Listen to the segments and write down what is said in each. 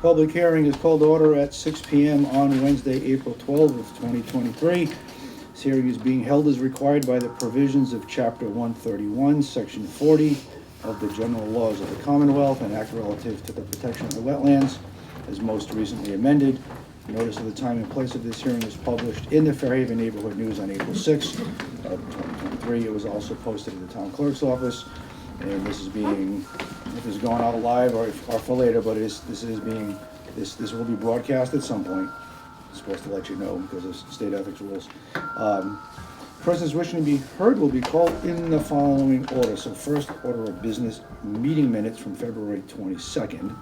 Public hearing is called to order at 6 p.m. on Wednesday, April 12th of 2023. This hearing is being held as required by the provisions of Chapter 131, Section 40 of the General Laws of the Commonwealth, and act relative to the protection of the wetlands, as most recently amended. Notice of the time and place of this hearing was published in the Fairhaven Neighborhood News on April 6th of 2023. It was also posted at the town clerk's office, and this is being, if it's going out live or for later, but this will be broadcast at some point. I'm supposed to let you know because of state ethics rules. Persons wishing to be heard will be called in the following order. So first order of business, meeting minutes from February 22nd.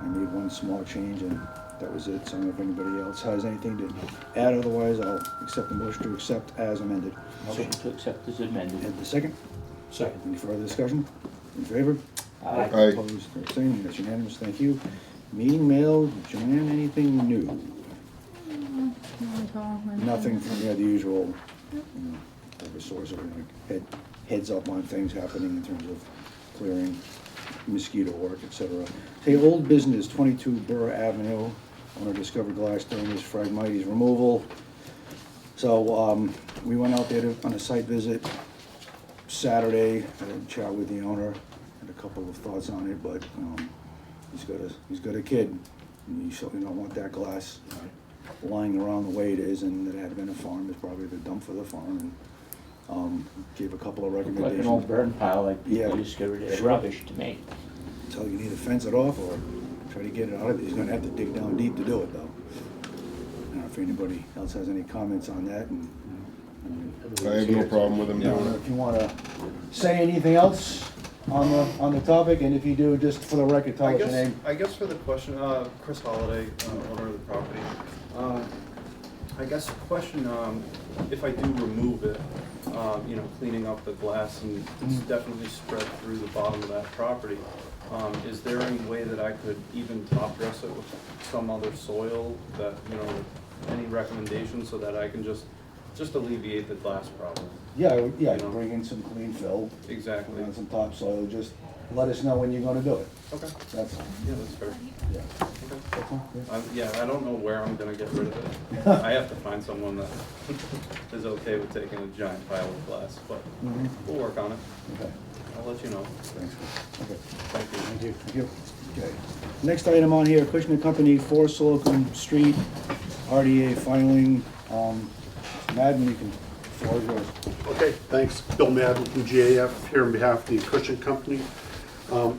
I made one small change and that was it. So I don't know if anybody else has anything to add. Otherwise, I'll accept the motion to accept as amended. Motion to accept as amended. And the second? Second. Any further discussion? In favor? Aye. Opposed, abstained, that's unanimous, thank you. Meeting mail, Joanne, anything new? Nothing from the usual, every source of heads up on things happening in terms of clearing mosquito work, etc. Hey, old business, 22 Burr Avenue, owner discovered glass during his Phragmites removal. So we went out there on a site visit Saturday, had a chat with the owner, had a couple of thoughts on it, but he's got a kid, and you certainly don't want that glass lying around the way it is, and that had been a farm, it's probably the dump for the farm, and gave a couple of Looked recommendations. like an old burn pile, like Yeah. people discovered it as Sure. rubbish to me. So you either fence it off or try to get it out of it. He's gonna have to dig down deep to do it, though. I don't know if anybody else has any comments on that, and I have no problem with them doing it. if you wanna say anything else on the topic, and if you do, just for the record, tell us your name. I guess for the question, Chris Holliday, owner of the property. I guess the question, if I do remove it, cleaning up the glass, and it's definitely spread through the bottom of that property, is there any way that I could even top dress it with some other soil that, any recommendations so that I can just alleviate the glass problem? Yeah, You know. bring in some clean fill, Exactly. put on some topsoil, just let us know when you're gonna do it. Okay. That's all. Yeah, that's fair. Yeah. Okay. That's all, yeah. Yeah, I don't know where I'm gonna get rid of it. I have to find someone that is okay with taking a giant pile of glass, but Mhm. we'll work on it. Okay, I'll let you know. thanks. Okay. Thank you. Thank you. Thank you. Okay. Next item on here, Acushnet Company, 4 Slocum Street, RDA filing. Madden, you can, the floor is yours. Okay, thanks. Bill Madden from GAF here on behalf of the Acushnet Company.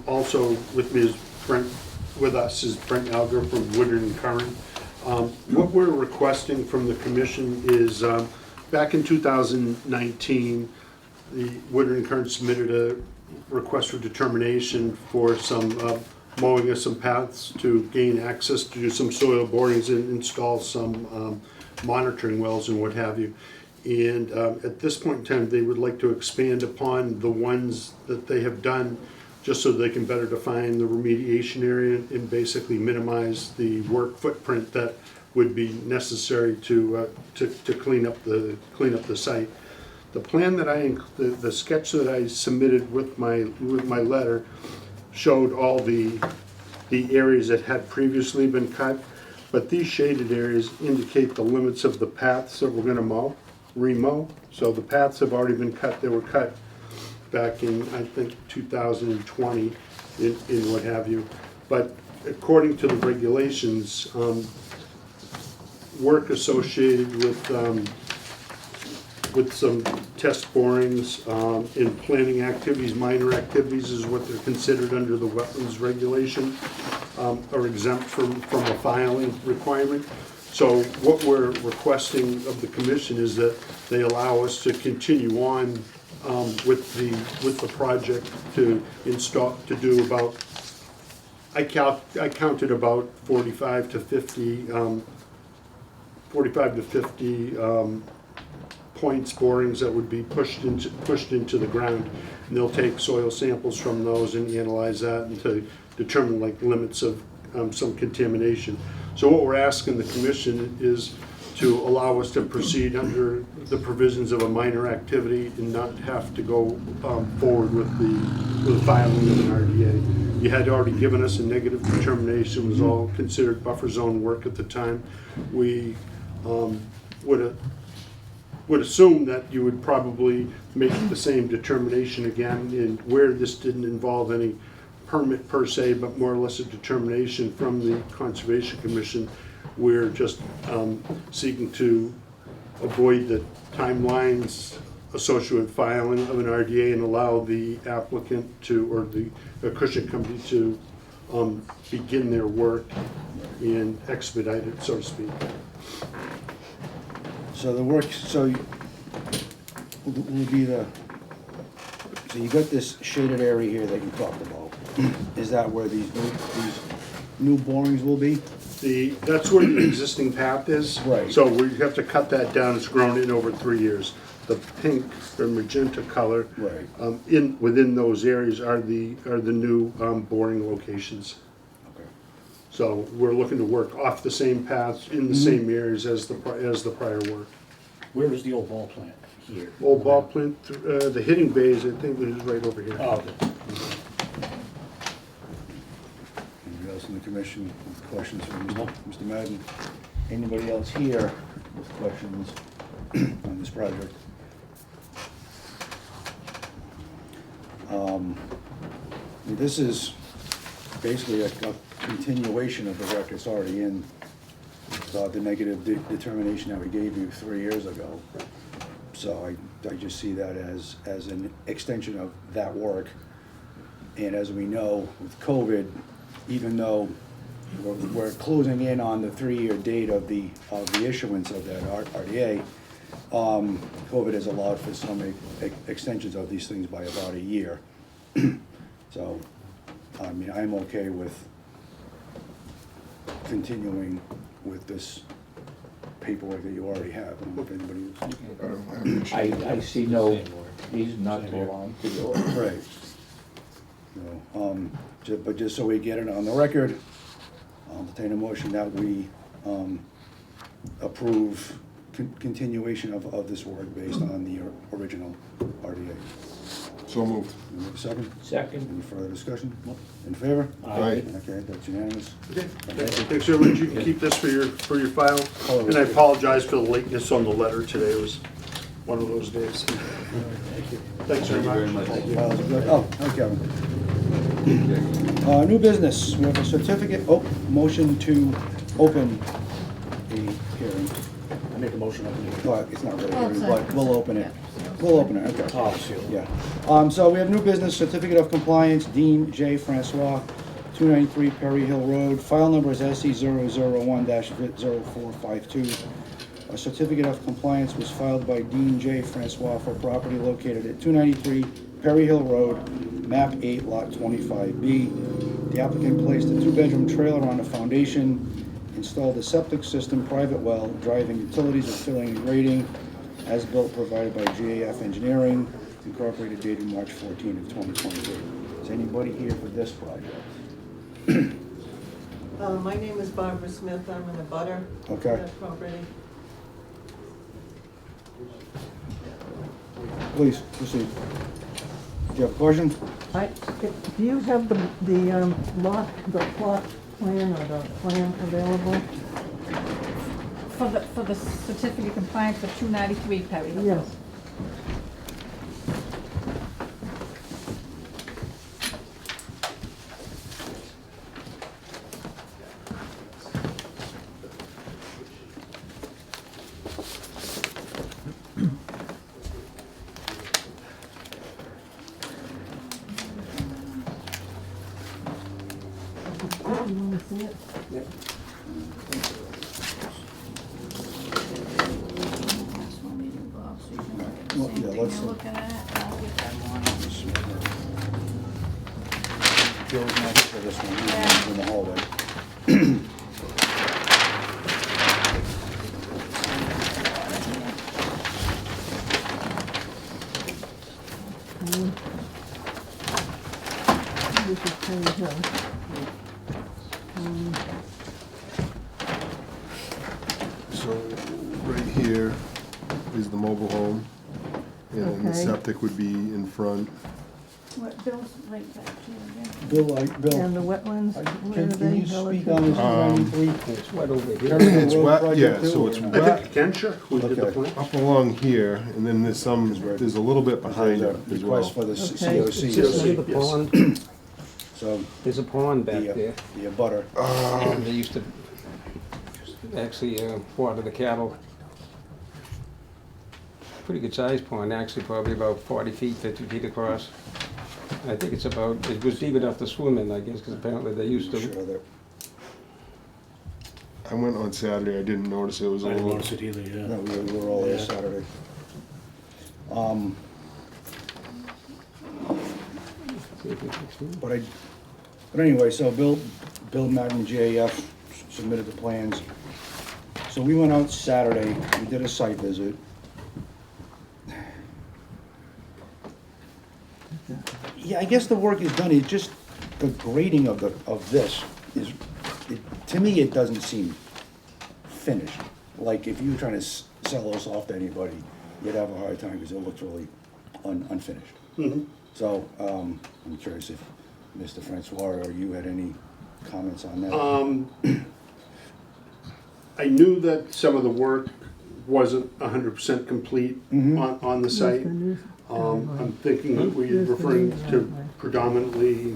Also with me is with us is Brent Alger from Woodard and Curran. What we're requesting from the commission is, back in 2019, the Woodard and Curran submitted a request for determination for some mowing of some paths to gain access to do some soil borings and install some monitoring wells and what have you. And at this point in time, they would like to expand upon the ones that they have done, just so they can better define the remediation area and basically minimize the work footprint that would be necessary to clean up the site. The plan that the sketch that I submitted with my letter showed all the areas that had previously been cut, but these shaded areas indicate the limits of the paths that we're going to remow. So the paths have already been cut. They were cut back in, I think, 2020 in what have you. But according to the regulations, work associated with some test borings and planning activities, minor activities is what they're considered under the wetlands regulation, are exempt from a filing requirement. So what we're requesting of the commission is that they allow us to continue on with the project to install, to do about, I counted about 45 to 50 points borings that would be pushed into the ground, and they'll take soil samples from those and analyze that and to determine like limits of some contamination. So what we're asking the commission is to allow us to proceed under the provisions of a minor activity and not have to go forward with the filing of an RDA. You had already given us a negative determination, it was all considered buffer zone work at the time. We would assume that you would probably make the same determination again, and where this didn't involve any permit per se, but more or less a determination from the Conservation Commission. We're just seeking to avoid the timelines associated with filing of an RDA and allow the applicant to, or the Acushnet company to begin their work and expedite it, so to speak. So the work, so will be the, so you got this shaded area here that you talked about. Is that where these new borings will be? That's where the existing path is. Right. So we have to cut that down, it's grown in over 3 years. The pink or magenta color. Right. Within those areas are the new boring locations. Okay. So we're looking to work off the same paths in the same areas as the prior work. Where is the old ball plant? Here. Old ball plant, the hitting bays, I think is right over here. Oh, okay. Anybody else in the commission with questions for Mr. Madden? Anybody else here with questions on this project? This is basically a continuation of the work that's already in the negative determination that we gave you 3 years ago. So I just see that as an extension of that work. And as we know, with COVID, even though we're closing in on the 3-year date of the issuance of that RDA, COVID has allowed for some extensions of these things by about a year. So, I mean, I'm okay with continuing with this paperwork that you already have. I don't know if anybody else. I see no reason not to allow to do it. Right. So, but just so we get it on the record, I'll entertain a motion that we approve continuation of this work based on the original RDA. So moved. Second? Second. Any further discussion? In favor? Aye. Okay, that's unanimous. Okay, thanks very much. You can keep this for your file. And I apologize for the lateness on the letter today. It was one of those days. Thanks very much. Oh, okay. New business, we have a certificate, motion to open a hearing. I make a motion open it. Well, it's not really a Well, hearing, it's but we'll open it. yeah. We'll open it, okay. Oh, seal. Yeah. So we have new business, certificate of compliance, Dean J. Francois, 293 Perry Hill Road. File number is SE001-0452. A certificate of compliance was filed by Dean J. Francois for property located at 293 Perry Hill Road, map 8, lot 25B. The applicant placed a 2-bedroom trailer on a foundation, installed a septic system, private well, driving utilities and filling and grading, as built provided by GAF Engineering, incorporated dated March 14 of 2023. Is anybody here for this project? My name is Barbara Smith, I'm in a butter. Okay. That property. Please, proceed. Do you have a question? Do you have the plot plan or the plan available? For the certificate of compliance for 293 Perry Hill. Yes. You wanna see it? That's what we do, Bob, so you can look at the Well, same yeah, thing let's you're look. looking at, I'll get that one. Joe's not here for this one, he's Yeah. in the hallway. This is Perry Hill. So, here is the mobile home, and the Okay. septic would be in front. What, Bill's right back to you again. Bill, And the wetlands, where are can they you speak on relative? this 93? It's right over here. Carrier It's Road wet, project yeah, too, so or it's not? I think wet you can, sure, who did the Okay. plan. up along here, and then there's a little bit behind it There's as a well. request for the Okay. It's COC, just near the Yes. pond. so There's a pond back there. the abutter. They used to actually water the cattle. Pretty good sized pond, actually, probably about 40 feet, 50 feet across. I think it's about, it was deep enough to swim in, I guess, because apparently they used to. Sure that- I went on Saturday, I didn't notice it was a I didn't little. notice it either, yeah. No, we were all there Yeah. Saturday. But anyway, so Bill Madden, GAF submitted the plans. So we went out Saturday, we did a site visit. Yeah, I guess the work is done, it's just the grading of this is, to me, it doesn't seem finished. Like, if you were trying to sell this off to anybody, you'd have a hard time, because it looks really unfinished. Mhm. So, I'm curious if Mr. Francois or you had any comments on that? I knew that some of the work wasn't 100% complete on the site. I'm thinking that we're referring to predominantly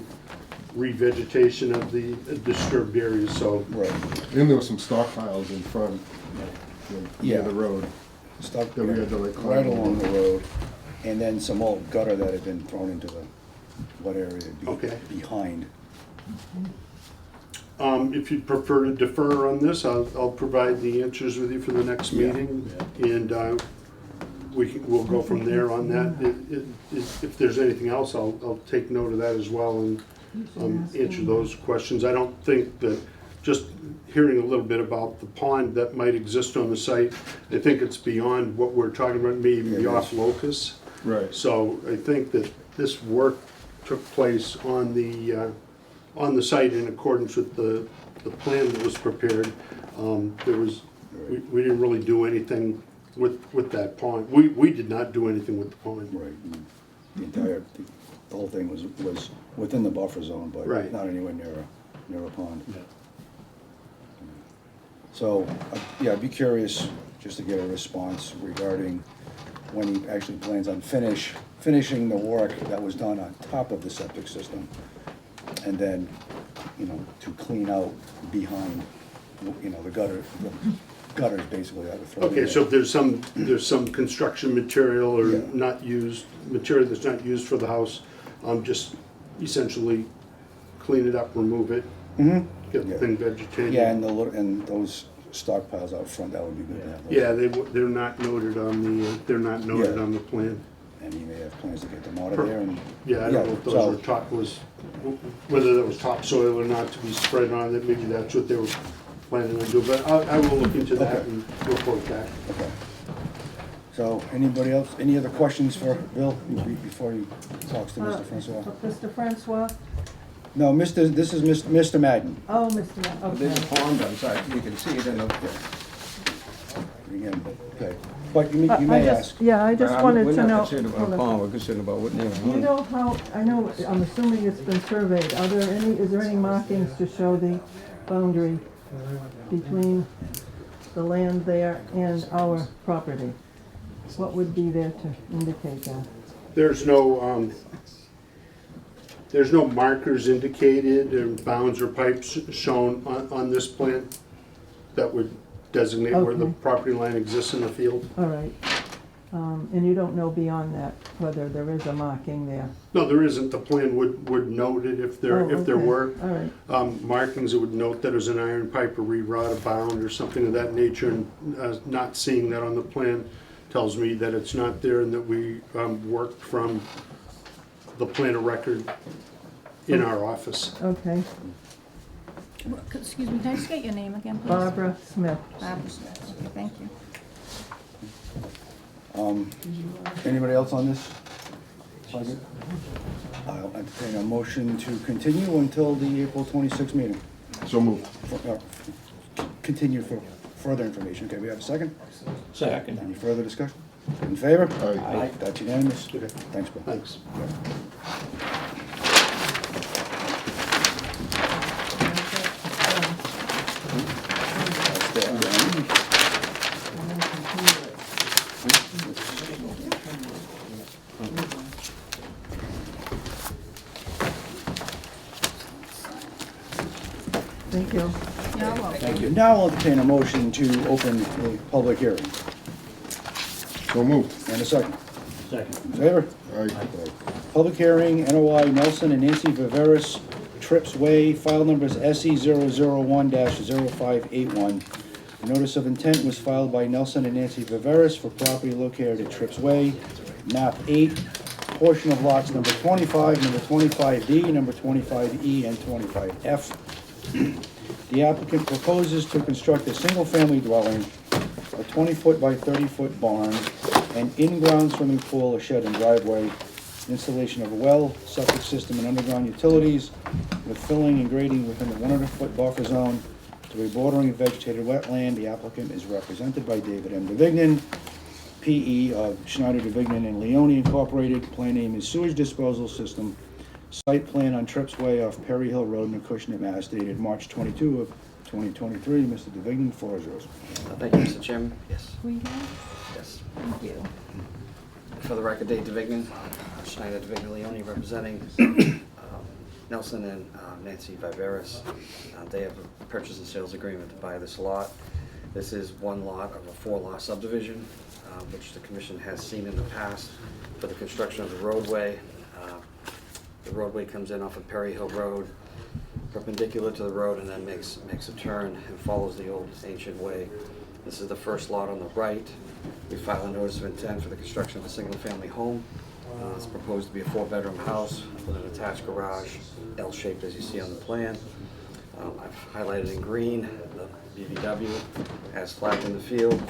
revegetation of the disturbed areas, so. Right, And there were some stockpiles in front, Yeah. near the road. stuff That we had to, like, right climb along over. the road, and then some old gutter that had been thrown into the, what area Okay. behind. If you'd prefer to defer on this, I'll provide the answers with you for the next meeting, and we'll go from there on that. If there's anything else, I'll take note of that as well and answer those questions. I don't think that, just hearing a little bit about the pond that might exist on the site, I think it's beyond what we're talking about, maybe even be off locus. Right. So I think that this work took place on the site in accordance with the plan that was prepared. We didn't really do anything with that pond. We did not do anything with the pond. Right, and the entire, the whole thing was within the buffer zone, but Right. not anywhere near a pond. So, yeah, I'd be curious just to get a response regarding when he actually plans on finishing the work that was done on top of the septic system. And then, to clean out behind, the gutters basically that were thrown in. Okay, so if there's some construction material or Yeah. not used, material that's not used for the house, just essentially clean it up, remove it, get the Yeah. thing vegetated. Yeah, and those stockpiles out front, that would be good to have. those. Yeah, they're not noted on Yeah. the plan. And he may have plans to get them out of there and. Yeah, I don't know if those so- were whether that was topsoil or not to be spread on it, maybe that's what they were planning on doing, but I will look into that Okay. and report back. Okay. So, anybody else, any other questions for Bill before he talks to Mr. Francois? Mr. Francois? No, this is Mr. Madden. Oh, Mr. Ra- There's a okay. pond on site, you can see it in the. Again, okay. But you I may just- ask. Yeah, I just wanted to know. We're not concerned about hold a on. pond, we're concerned about what near. Do you know how, I'm assuming it's been surveyed, is there any markings to show the boundary between the land there and our property? What would be there to indicate that? There's no markers indicated, or bounds or pipes shown on this plan that would designate where the Okay. property line exists in the field. All right. And you don't know beyond that whether there is a marking there? No, there isn't. The plan would note it if there Oh, okay. were. All right, Markings, it would note that there's an iron pipe or rerod, a bound or something of that nature, and not seeing that on the plan tells me that it's not there and that we worked from the plan of record in our office. okay. Excuse me, can I just get your name again, please? Barbara Smith. Barbara Smith. Okay, thank you. Anybody else on this? Project? I'll entertain a motion to continue until the April 26th meeting. So moved. Continue further information. Okay, we have a second? Second. Any further discussion? In favor? Aye. That's unanimous. Okay. Thanks, Bill. Thanks. That's there. Thank you. You're welcome. Thank you. Now I'll entertain a motion to open the public hearing. So moved. And a second. Second. In favor? Aye. Public hearing, NOI Nelson and Nancy Viveris, Trips Way, file numbers SE 001-0581. The notice of intent was filed by Nelson and Nancy Viveris for property located at Trips Way, map 8, portion of lots number 25, number 25D, number 25E, and 25F. The applicant proposes to construct a single-family dwelling, a 20-foot by 30-foot barn, an in-ground swimming pool, a shed and driveway, installation of a well, septic system, and underground utilities, with filling and grading within the 100-foot buffer zone to a bordering vegetated wetland. The applicant is represented by David M. DeVignan, P.E. of Schneider, DeVignan and Leone Incorporated. Plan name is Sewage Disposal System. Site plan on Trips Way off Perry Hill Road in Acushnet, Mass. Dated March 22 of 2023. Mr. DeVignan, floor is yours. Thank you, Mr. Chairman. Yes, We have, yes. thank you. For the record, Dave DeVignan, Schneider DeVignan Leone, representing Nelson and Nancy Viveris. They have a purchase and sales agreement to buy this lot. This is one lot of a 4-lot subdivision, which the commission has seen in the past for the construction of the roadway. The roadway comes in off of Perry Hill Road, perpendicular to the road, and then makes a turn and follows the old ancient way. This is the first lot on the right. We filed a notice of intent for the construction of a single-family home. It's proposed to be a 4-bedroom house with an attached garage, L-shaped as you see on the plan. I've highlighted in green the BVW as flagged in the field.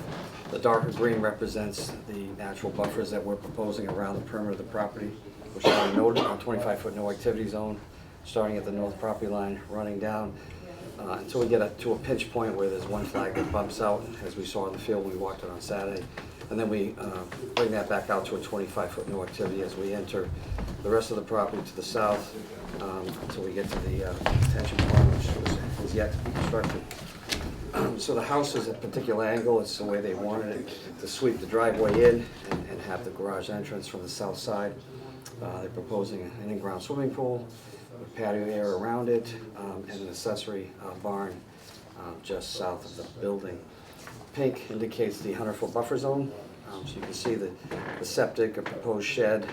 The darker green represents the natural buffers that we're proposing around the perimeter of the property, which are noted on 25-foot no activity zone, starting at the north property line, running down until we get to a pinch point where there's one flag that bumps out, as we saw in the field when we walked it on Saturday. And then we bring that back out to a 25-foot no activity as we enter the rest of the property to the south until we get to the detention pond, which is yet to be constructed. So the house is at a particular angle. It's the way they wanted it, to sweep the driveway in and have the garage entrance from the south side. They're proposing an in-ground swimming pool, with patio area around it, and an accessory barn just south of the building. Pink indicates the 100-foot buffer zone, so you can see the septic, a proposed shed,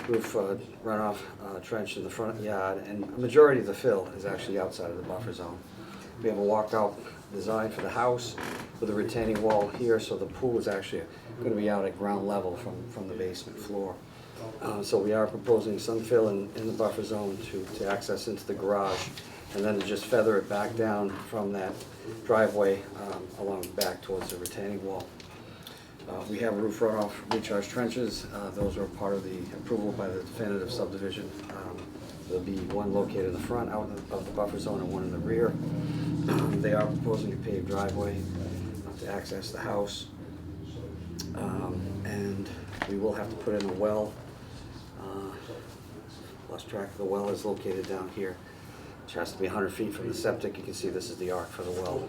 roof runoff trench in the front yard, and a majority of the fill is actually outside of the buffer zone. We have a walkout design for the house with a retaining wall here, so the pool is actually going to be out at ground level from the basement floor. So we are proposing some fill in the buffer zone to access into the garage, and then to just feather it back down from that driveway along back towards the retaining wall. We have roof runoff recharge trenches. Those are part of the approval by the definitive subdivision. There'll be one located in the front out of the buffer zone and one in the rear. They are proposing a paved driveway to access the house. And we will have to put in a well. Lost track of the well is located down here, which has to be 100 feet from the septic. You can see this is the arc for the well.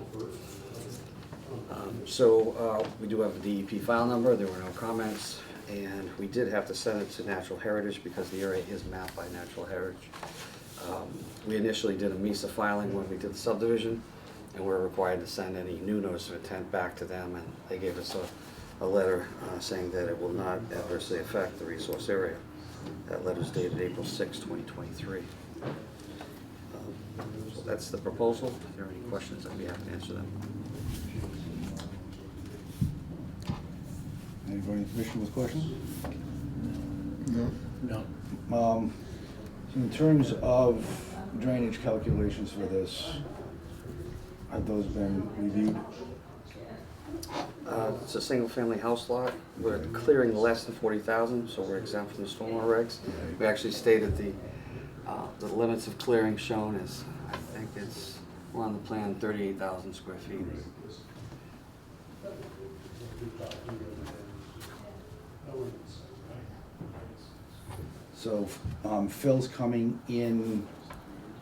We do have the DEP file number. There were no comments, and we did have to send it to Natural Heritage because the area is mapped by Natural Heritage. We initially did a MESA filing when we did the subdivision, and we're required to send any new notice of intent back to them, and they gave us a letter saying that it will not adversely affect the resource area. That letter is dated April 6, 2023. So that's the proposal. If there are any questions, I'd be happy to answer them. Anybody in the commission with questions? No. No. In terms of drainage calculations for this, have those been reviewed? It's a single-family house lot. We're clearing less than 40,000, so we're exempt from the stormwater regs. We actually stated the limits of clearing shown as, I think it's We're on the plan 38,000 square feet. So, Phil's coming in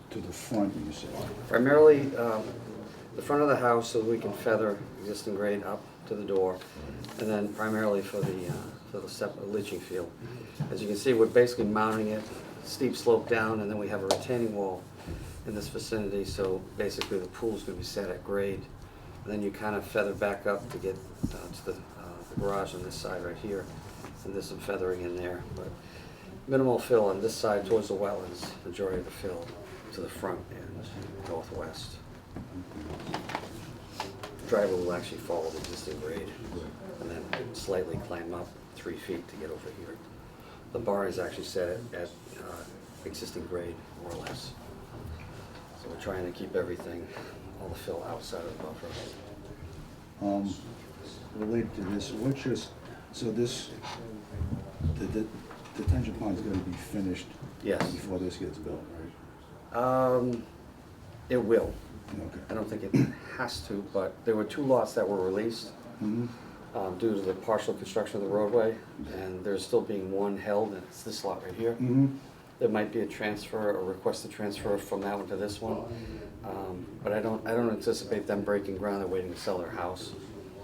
to the front, you said? Primarily, the front of the house so we can feather existing grade up to the door, and then primarily for the leaching field. As you can see, we're basically mounting it, steep slope down, and then we have a retaining wall in this vicinity, so basically the pool's gonna be set at grade. And then you kind of feather back up to get to the garage on this side right here, and there's some feathering in there, but minimal fill on this side towards the wetlands, majority of the fill to the front and northwest. Driveway will actually follow the existing grade and then slightly climb up 3 feet to get over here. The bar is actually set at existing grade, more or less. So we're trying to keep everything, all the fill outside of the buffer. Related to this, what's your, so this, the detention pond's gonna be finished Yes, before this gets built, right? it will. Okay. I don't think it has to, but there were 2 lots that were released Mm-hmm. due to the partial construction of the roadway, and there's still being one held, and it's this lot right here. Mm-hmm. There might be a transfer, a request to transfer from that one to this one, but I don't anticipate them breaking ground. They're waiting to sell their house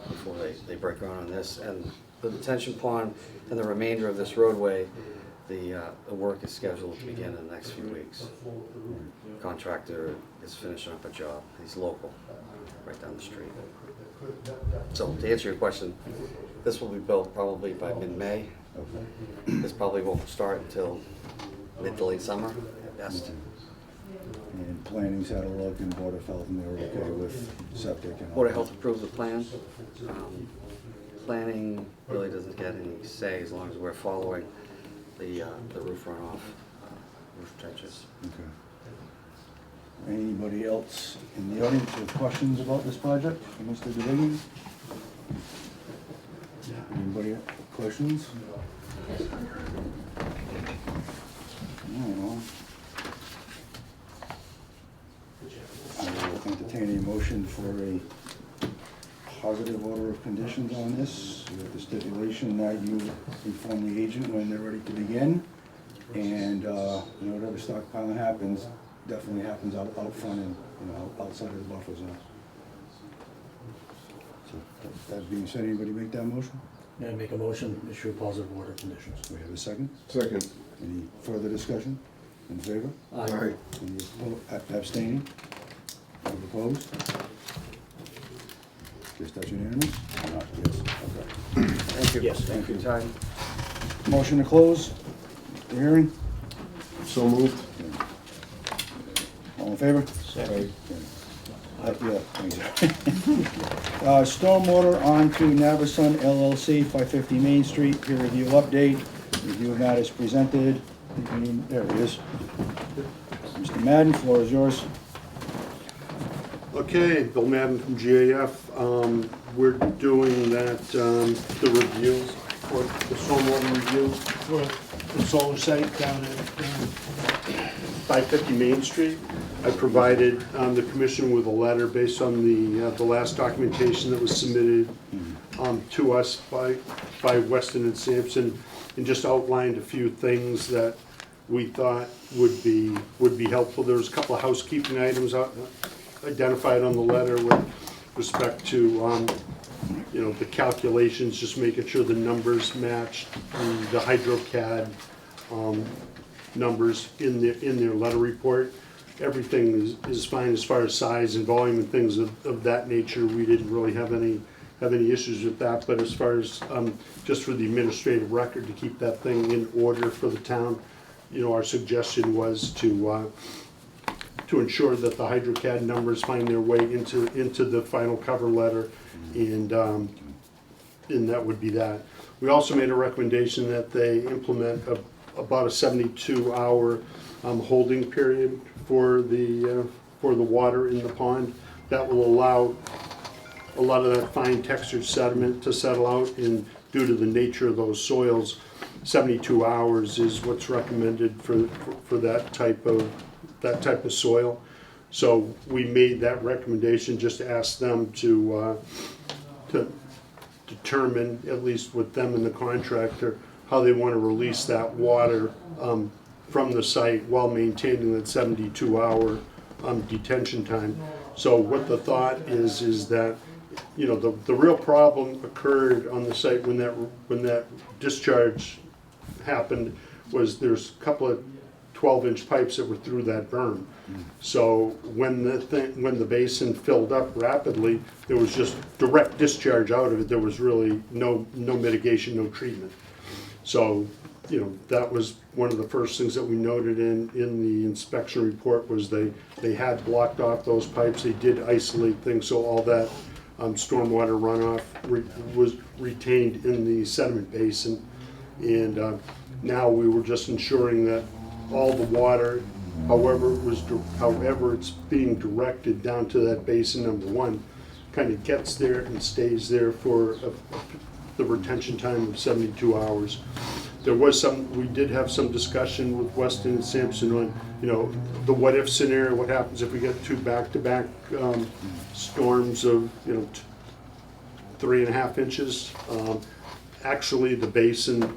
before they break ground on this. And the detention pond and the remainder of this roadway, the work is scheduled to begin in the next few weeks. Contractor is finishing up a job. He's local, right down the street. So to answer your question, this will be built probably by mid-May. This probably won't start until mid to late summer at best. And planning's had a look, and Board of Health, and they were okay with septic and all. Board of Health approved the plan. Planning really doesn't get any say as long as we're following the roof runoff, roof trenches. Okay. Anybody else in the audience with questions about this project for Mr. DeVigny? Anybody have questions? No. I will entertain a motion for a positive order of conditions on this, with the stipulation that you inform the agent when they're ready to begin. And, whatever stockpiling happens, definitely happens out front and, outside of the buffer zone. So, that being said, anybody make that motion? May I make a motion, issue a positive order of conditions? We have a second? Second. Any further discussion? In favor? Aye. Any abstaining? Any opposed? Guess that's unanimous? Or not? Yes, okay. Thank you. Yes, Thank you for your time. Motion to close the hearing? So moved. All in favor? Second. Yeah, thanks. Stormwater on to Navasun LLC, 550 Main Street, peer review update. Review of matters presented. There it is. Mr. Madden, floor is yours. Okay, Bill Madden from GAF. We're doing that, the review, for the stormwater review for the solar site down at 550 Main Street. I provided the commission with a letter based on the last documentation that was submitted to us by Weston and Sampson, and just outlined a few things that we thought would be helpful. There was a couple of housekeeping items identified on the letter with respect to the calculations, just making sure the numbers matched the HydroCAD numbers in their letter report. Everything is fine as far as size and volume and things of that nature. We didn't really have any issues with that, but as far as just for the administrative record, to keep that thing in order for the town, our suggestion was to ensure that the HydroCAD numbers find their way into the final cover letter, and that would be that. We also made a recommendation that they implement about a 72-hour holding period for the water in the pond. That will allow a lot of that fine textured sediment to settle out, and due to the nature of those soils, 72 hours is what's recommended for that type of soil. So we made that recommendation, just to ask them to determine, at least with them and the contractor, how they want to release that water from the site while maintaining that 72-hour detention time. So what the thought is that, you know, the real problem occurred on the site when that discharge happened was there's a couple of 12-inch pipes that were through that berm. So when the basin filled up rapidly, there was just direct discharge out of it. There was really no mitigation, no treatment. So, you know, that was one of the first things that we noted in the inspection report was they had blocked off those pipes. They did isolate things, so all that stormwater runoff was retained in the sediment basin. And now we were just ensuring that all the water, however it's being directed down to that basin number one, kind of gets there and stays there for the retention time of 72 hours. We did have some discussion with Weston and Sampson on, you know, the what-if scenario. What happens if we get two back-to-back storms of, you know, 3.5 inches? Actually, the basin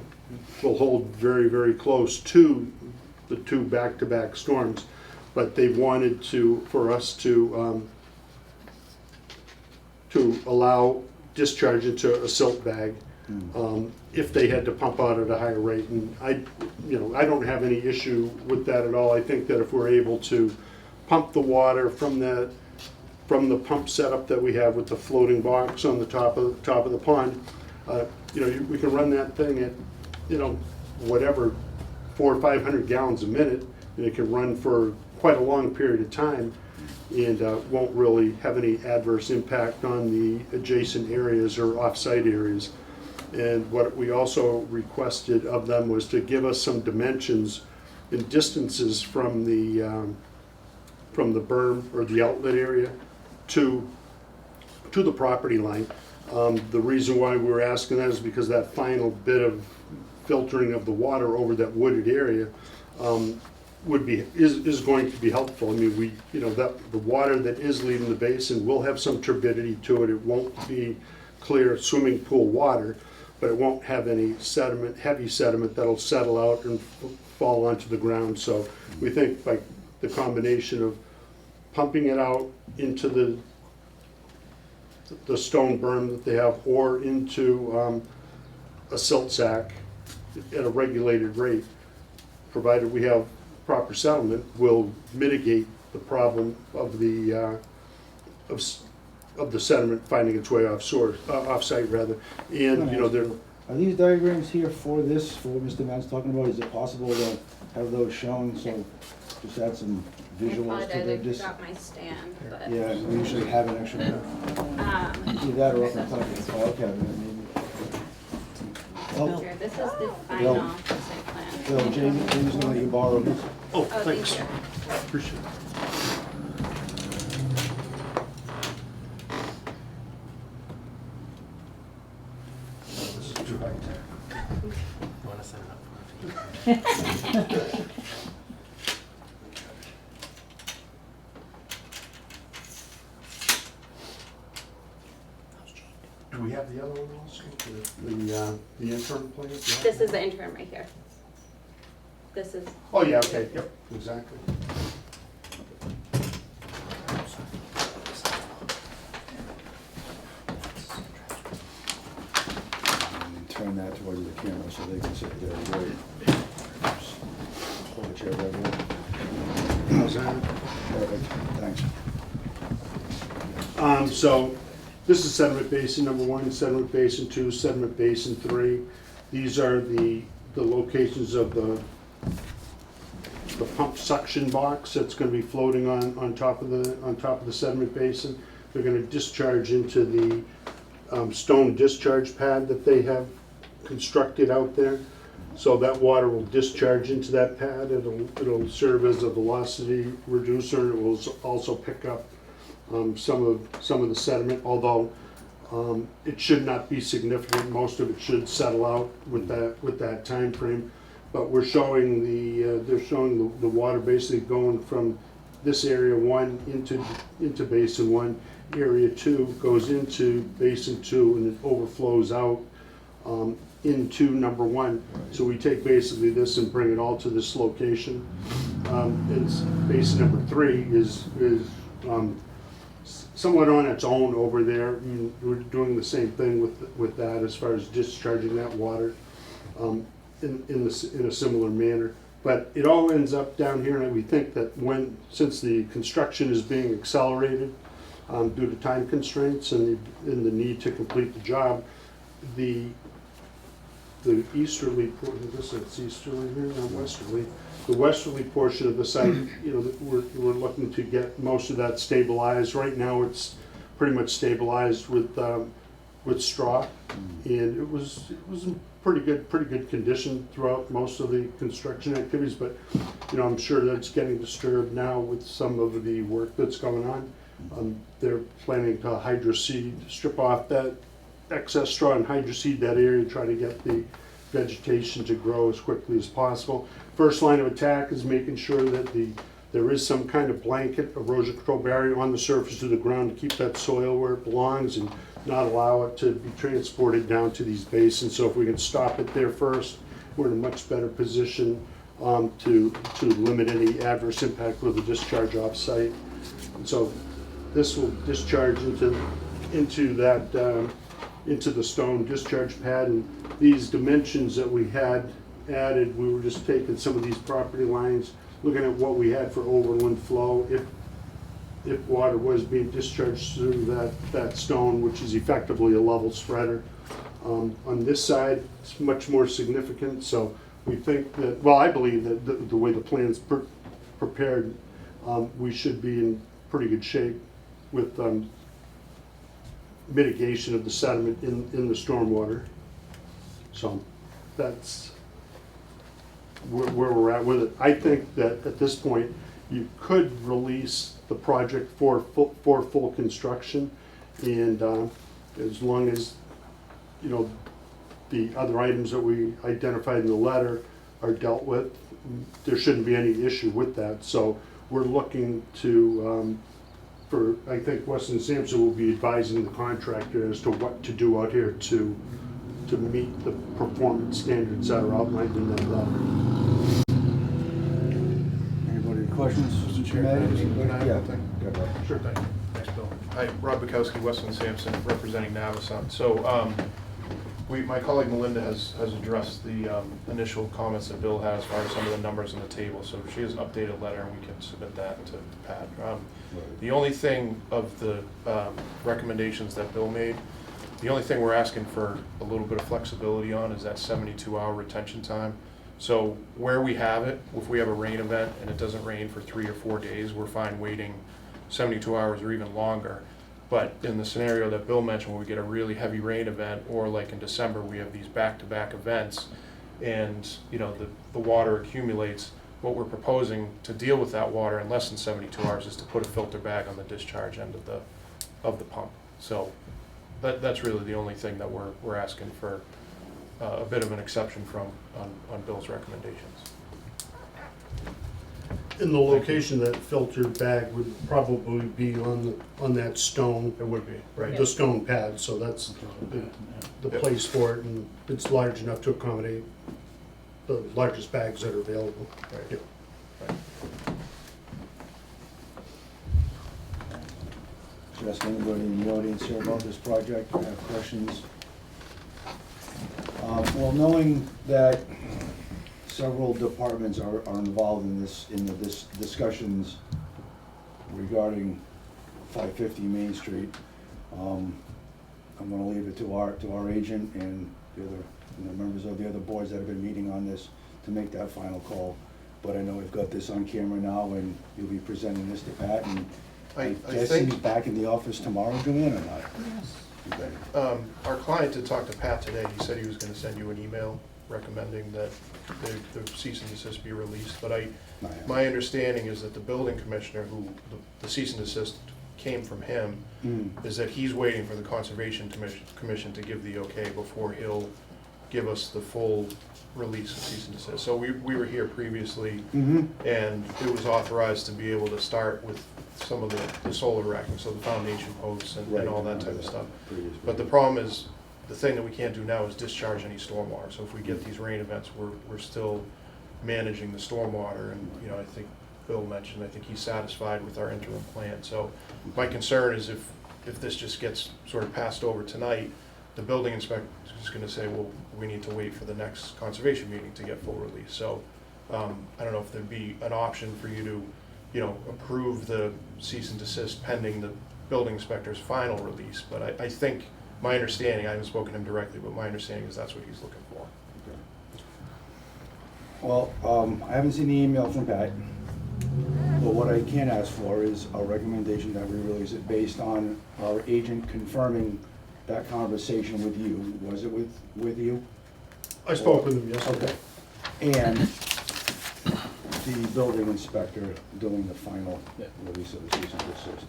will hold very, very close to the two back-to-back storms, but they wanted for us to allow discharge into a silt bag if they had to pump out at a higher rate. And I don't have any issue with that at all. I think that if we're able to pump the water from the pump setup that we have with the floating box on the top of the pond, we can run that thing at, you know, whatever, 400 or 500 gallons a minute, and it can run for quite a long period of time and won't really have any adverse impact on the adjacent areas or off-site areas. And what we also requested of them was to give us some dimensions and distances from the berm or the outlet area to the property line. The reason why we were asking that is because that final bit of filtering of the water over that wooded area is going to be helpful. I mean, the water that is leaving the basin will have some turbidity to it. It won't be clear swimming pool water, but it won't have any sediment, heavy sediment that'll settle out and fall onto the ground. So we think by the combination of pumping it out into the stone berm that they have or into a silt sack at a regulated rate, provided we have proper settlement, will mitigate the problem of the sediment finding its way off-site rather. And Are these diagrams here for what Mr. Matt's talking about? Is it possible to have those shown? So just add some visuals to the. I forgot my stand, but. Yeah, we usually have an extra. Either that or up on top of the file cabinet maybe. Oh, Here, this is the Bill. final site plan. Bill, Jamie's gonna let you borrow this. Oh, thank thanks. you. Appreciate it. Want to set it up for me? Do we have the other one also? The interim plan? This is the interim right here. This is. Oh, yeah, okay, yep, exactly. And turn that towards the camera so they can sit there and wait. Hold the chair right there. How's that? Perfect, thanks. So this is sediment basin number 1, sediment basin 2, sediment basin 3. These are the locations of the pump suction box that's going to be floating on top of the sediment basin. They're going to discharge into the stone discharge pad that they have constructed out there. So that water will discharge into that pad. It'll serve as a velocity reducer. It will also pick up some of the sediment, although it should not be significant. Most of it should settle out with that time frame. But we're showing they're showing the water basically going from this area 1 into basin 1, area 2 goes into basin 2, and it overflows out into number 1. So we take basically this and bring it all to this location. It's basin number 3 is somewhat on its own over there. And we're doing the same thing with that as far as discharging that water in a similar manner. But it all ends up down here, and we think that since the construction is being accelerated due to time constraints and the need to complete the job, the easterly portion, this is easterly here, not westerly. The westerly portion of the site, we're looking to get most of that stabilized. Right now, it's pretty much stabilized with straw, and it was in pretty good condition throughout most of the construction activities. But I'm sure that it's getting disturbed now with some of the work that's going on. They're planning to hydroseed, strip off that excess straw and hydroseed that area, try to get the vegetation to grow as quickly as possible. First line of attack is making sure that there is some kind of blanket erosion control barrier on the surface of the ground to keep that soil where it belongs and not allow it to be transported down to these basins. So if we can stop it there first, we're in a much better position to limit any adverse impact with the discharge off-site. And so this will discharge into the stone discharge pad, and these dimensions that we had added, we were just taking some of these property lines, looking at what we had for overland flow if water was being discharged through that stone, which is effectively a level spreader. On this side, it's much more significant, so we think that, well, I believe that the way the plan's prepared, we should be in pretty good shape with mitigation of the sediment in the stormwater. So that's where we're at with it. I think that at this point, you could release the project for full construction, and as long as the other items that we identified in the letter are dealt with, there shouldn't be any issue with that. So we're looking to I think Weston Sampson will be advising the contractor as to what to do out here to meet the performance standards that are outlined in that letter. Anybody have questions? Mr. Chair, can I have one thing? Go ahead. Sure thing. Thanks, Bill. Hi, Rob Bukowski, Weston Sampson, representing Navison. So, my colleague Melinda has addressed the initial comments that Bill had as far as some of the numbers on the table. So she has an updated letter, and we can submit that to Pat. The only thing of the recommendations that Bill made, the only thing we're asking for a little bit of flexibility on is that 72-hour retention time. So where we have it, if we have a rain event and it doesn't rain for 3 or 4 days, we're fine waiting 72 hours or even longer. But in the scenario that Bill mentioned, where we get a really heavy rain event, or like in December, we have these back-to-back events, and the water accumulates, what we're proposing to deal with that water in less than 72 hours is to put a filter bag on the discharge end of the pump. So that's really the only thing that we're asking for a bit of an exception from on Bill's recommendations. In the location, that filtered bag would probably be on that stone. It would be, right? The stone pad, so that's the place for it, and it's large enough to accommodate the largest bags that are available. Right. Yep. Right. Should I ask anybody in the audience here about this project, have questions? Well, knowing that several departments are involved in this discussions regarding 550 Main Street, I'm gonna leave it to our agent and the other members of the other boards that have been meeting on this to make that final call. But I know we've got this on camera now, and you'll be presenting this to Pat, and I guess he's back in the office tomorrow, Joanne, or not? Yes. Okay. Our client did talk to Pat today. He said he was going to send you an email recommending that the cease and desist be released. But my understanding is that the building commissioner, who the cease and desist came from him, is that he's waiting for the Conservation Commission to give the okay before he'll give us the full release of cease and desist. So we were here previously, Mm-hmm. and it was authorized to be able to start with some of the solar racking, so the foundation posts and all that type of stuff. But the problem is, the thing that we can't do now is discharge any stormwater. So if we get these rain events, we're still managing the stormwater, and, you know, I think Bill mentioned, I think he's satisfied with our interim plan. So my concern is if this just gets sort of passed over tonight, the building inspector is gonna say, well, we need to wait for the next conservation meeting to get full release. So, I don't know if there'd be an option for you to, you know, approve the cease and desist pending the building inspector's final release, but I think, my understanding, I haven't spoken to him directly, but my understanding is that's what he's looking for. Well, I haven't seen the email from Pat, but what I can ask for is a recommendation that we release it based on our agent confirming that conversation with you. Was it with you? I spoke with him yesterday. Okay. And the building inspector doing the final release of the cease and desist.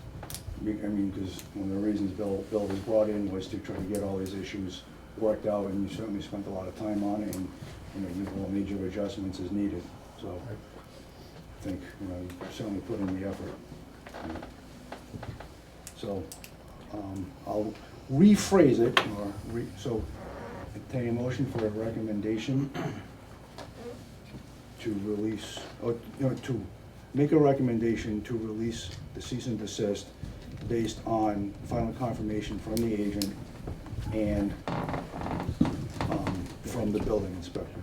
I mean, because one of the reasons Bill was brought in was to try to get all these issues worked out, and you certainly spent a lot of time on it, and, you know, you've all made your adjustments as needed. So I think, you know, you certainly put in the effort. So I'll rephrase it, so entertain a motion for a recommendation to release, or, you know, to make a recommendation to release the cease and desist based on final confirmation from the agent and from the building inspector.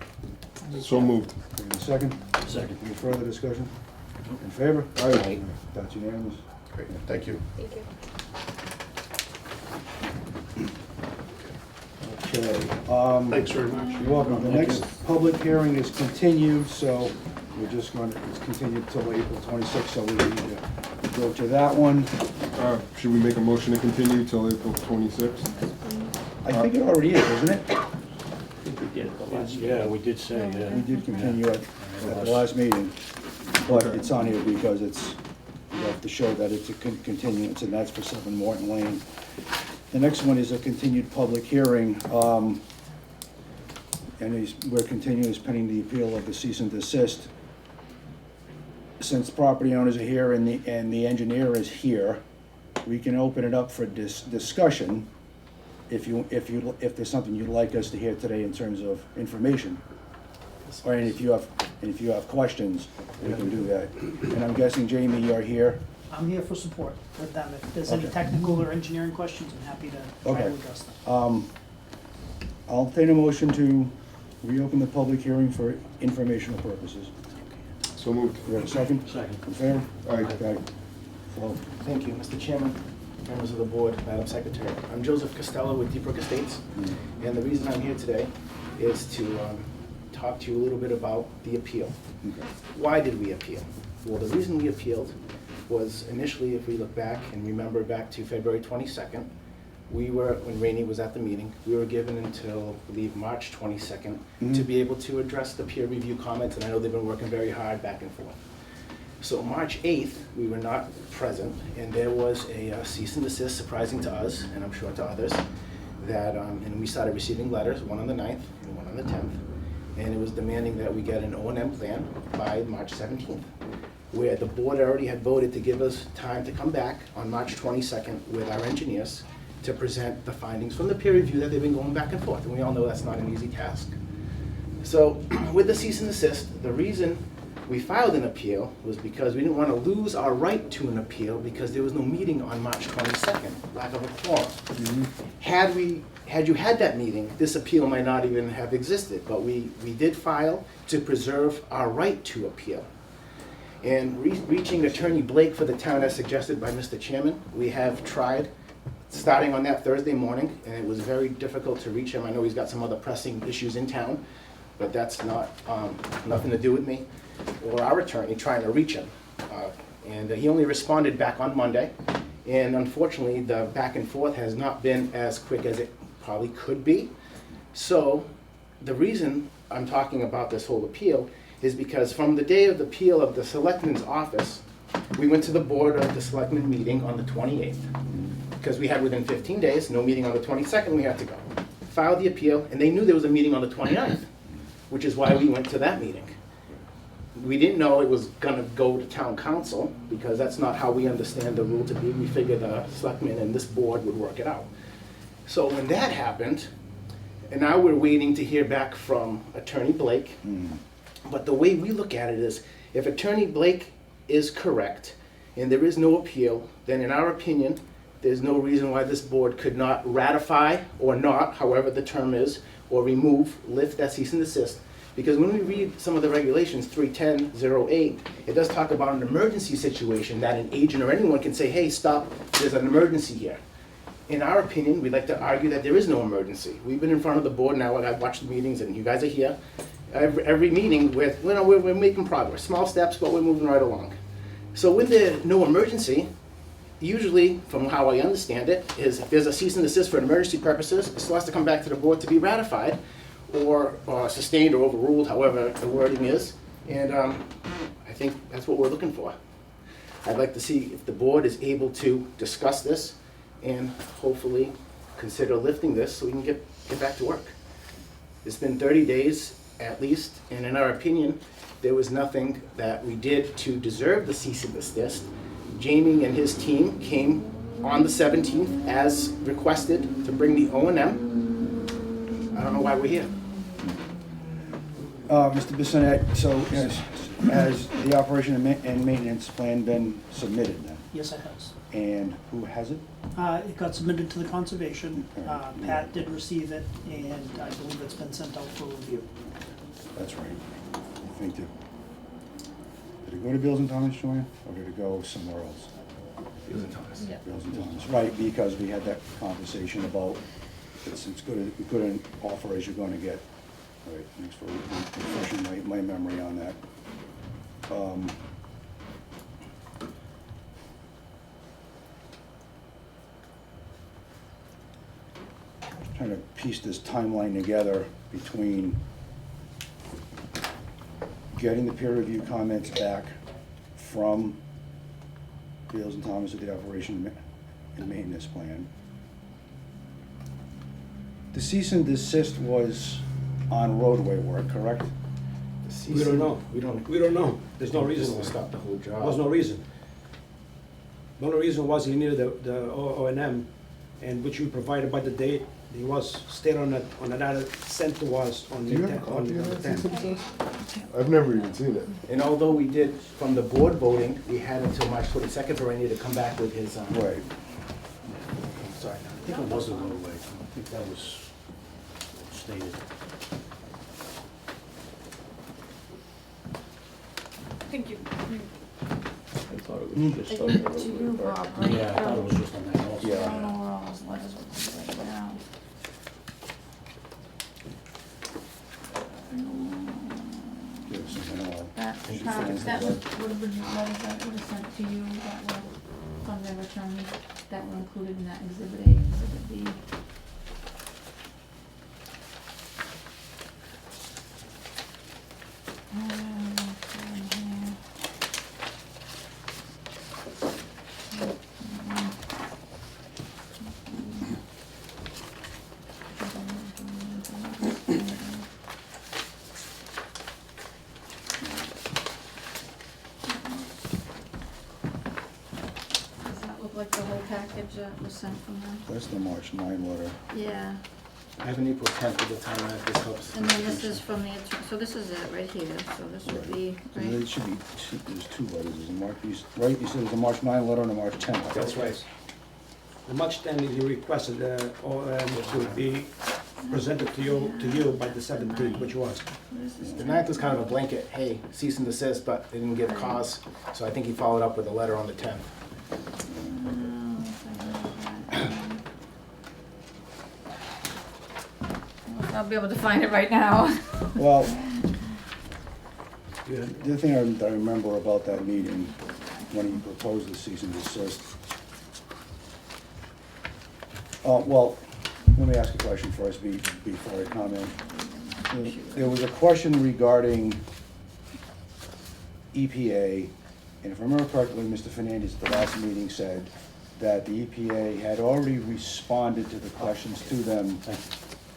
So moved. In a second? Second. Any further discussion? In favor? Aye. That's unanimous. Great, thank you. Thank you. Okay. Thanks very much. You're welcome. The next public hearing is continued, so we're just going to, it's continued till April 26th, so we need to go to that one. Should we make a motion to continue till April 26th? I think it already is, isn't it? I think we did it the last. Yeah, we did say, We did continue at the last meeting, but it's on here because it's, you have to show that it's a continuance, and that's for 7 Morton Lane. The next one is a continued public hearing, and we're continuing pending the appeal of the cease and desist. Since property owners are here and the engineer is here, we can open it up for discussion if there's something you'd like us to hear today in terms of information. Or if you have questions, we can do that. And I'm guessing, Jamie, you're here. I'm here for support with them. If there's any Okay. technical or engineering questions, I'm happy to try to Okay. address them. I'll entertain a motion to reopen the public hearing for informational purposes. So moved. We have a second? Second. In favor? Aye. Okay. So, Thank you, Mr. Chairman, members of the board, Madam Secretary. I'm Joseph Costello with Deep Brook Estates, and the reason I'm here today is to talk to you a little bit about the appeal. okay. Why did we appeal? Well, the reason we appealed was initially, if we look back and remember back to February 22nd, when Rainey was at the meeting, we were given until, I believe, March 22nd to be able to address the peer review comments, and I know they've been working very hard back and forth. So March 8th, we were not present, and there was a cease and desist, surprising to us, and I'm sure to others, that, and we started receiving letters, one on the 9th and one on the 10th, and it was demanding that we get an O&M plan by March 17th, where the board already had voted to give us time to come back on March 22nd with our engineers to present the findings from the peer review that they've been going back and forth, and we all know that's not an easy task. So with the cease and desist, the reason we filed an appeal was because we didn't want to lose our right to an appeal because there was no meeting on March 22nd, lack of a quorum. Had you had that meeting, this appeal might not even have existed, but we did file to preserve our right to appeal. And reaching Attorney Blake for the town as suggested by Mr. Chairman, we have tried, starting on that Thursday morning, and it was very difficult to reach him. I know he's got some other pressing issues in town, but that's not, nothing to do with me or our attorney trying to reach him. And he only responded back on Monday, and unfortunately, the back and forth has not been as quick as it probably could be. So the reason I'm talking about this whole appeal is because from the day of the appeal of the Selectman's office, we went to the Board of the Selectmen meeting on the 28th. Because we had within 15 days, no meeting on the 22nd, we had to go. filed the appeal, and they knew there was a meeting on the 29th, which is why we went to that meeting. We didn't know it was gonna go to town council, because that's not how we understand the rule to be. We figured the selectmen and this board would work it out. So when that happened, and now we're waiting to hear back from Attorney Blake. But the way we look at it is, if Attorney Blake is correct, and there is no appeal, then in our opinion, there's no reason why this board could not ratify or not, however the term is, or remove, lift that cease and desist. Because when we read some of the regulations, 310-08, it does talk about an emergency situation that an agent or anyone can say, hey, stop, there's an emergency here. In our opinion, we'd like to argue that there is no emergency. We've been in front of the board now, I've watched the meetings, and you guys are here. Every meeting with, we're making progress, small steps, but we're moving right along. So with the no emergency, usually, from how I understand it, is if there's a cease and desist for emergency purposes, it still has to come back to the board to be ratified, or sustained or overruled, however the wording is. And I think that's what we're looking for. I'd like to see if the board is able to discuss this and hopefully consider lifting this so we can get back to work. It's been 30 days at least, and in our opinion, there was nothing that we did to deserve the cease and desist. Jamie and his team came on the 17th as requested to bring the O&M. I don't know why we're here. Mr. Bissonette, so has the operation and maintenance plan been submitted then? Yes, it has. And who has it? It got submitted to the conservation. Pat did receive it, and I believe it's been sent out for review. That's right. I think did it go to Bills and Thomas, Joanne, or did it go somewhere else? Bills and Thomas. Bills and Thomas, right, because we had that conversation about it's good an offer as you're going to get. Right, thanks for refreshing my memory on that. Trying to piece this timeline together between getting the peer review comments back from Beals and Thomas of the operation and maintenance plan. The cease and desist was on roadway work, correct? We don't know. We don't know. There's no reason why. to stop the whole job. There was no reason. The only reason was he needed the O&M, and which we provided by the date. He was stated on that sent to us on Do the you have a copy of that 10th. cease and desist? I've never even seen it. And although we did, from the board voting, we had until March 22nd for Randy to come back with his, Right. sorry. I think it was a roadway. I think that was stated. I think you, I thought it was just I on think the to you, roadway part. Bob, right? Yeah, I thought it was just on that also. I don't know where all those letters would be right now. Give something else. That Thank you would for letters that would have sent to you, that were from their attorney, that were included in that exhibit A, exhibit B. Does that look like the whole package that was sent from them? That's the March 9 letter. Yeah, I have an April 10th at the time, if this helps. and then this is from the attorney, so this is it right here, so this would be, So right? there should be there's two letters. There's a March, right? You said there's a March 9 letter and a March 10 letter. That's right. The March 10th, you requested O&M to be presented to you by the 17th, which was. The 9th was kind of a blanket, hey, cease and desist, but they didn't give cause, so I think he followed up with a letter on the 10th. I'll be able to find it right now. Well, the other thing I remember about that meeting, when he proposed the cease and desist. Well, let me ask a question first before I comment. There was a question regarding EPA, and if I remember correctly, Mr. Fernandez at the last meeting said that the EPA had already responded to the questions to them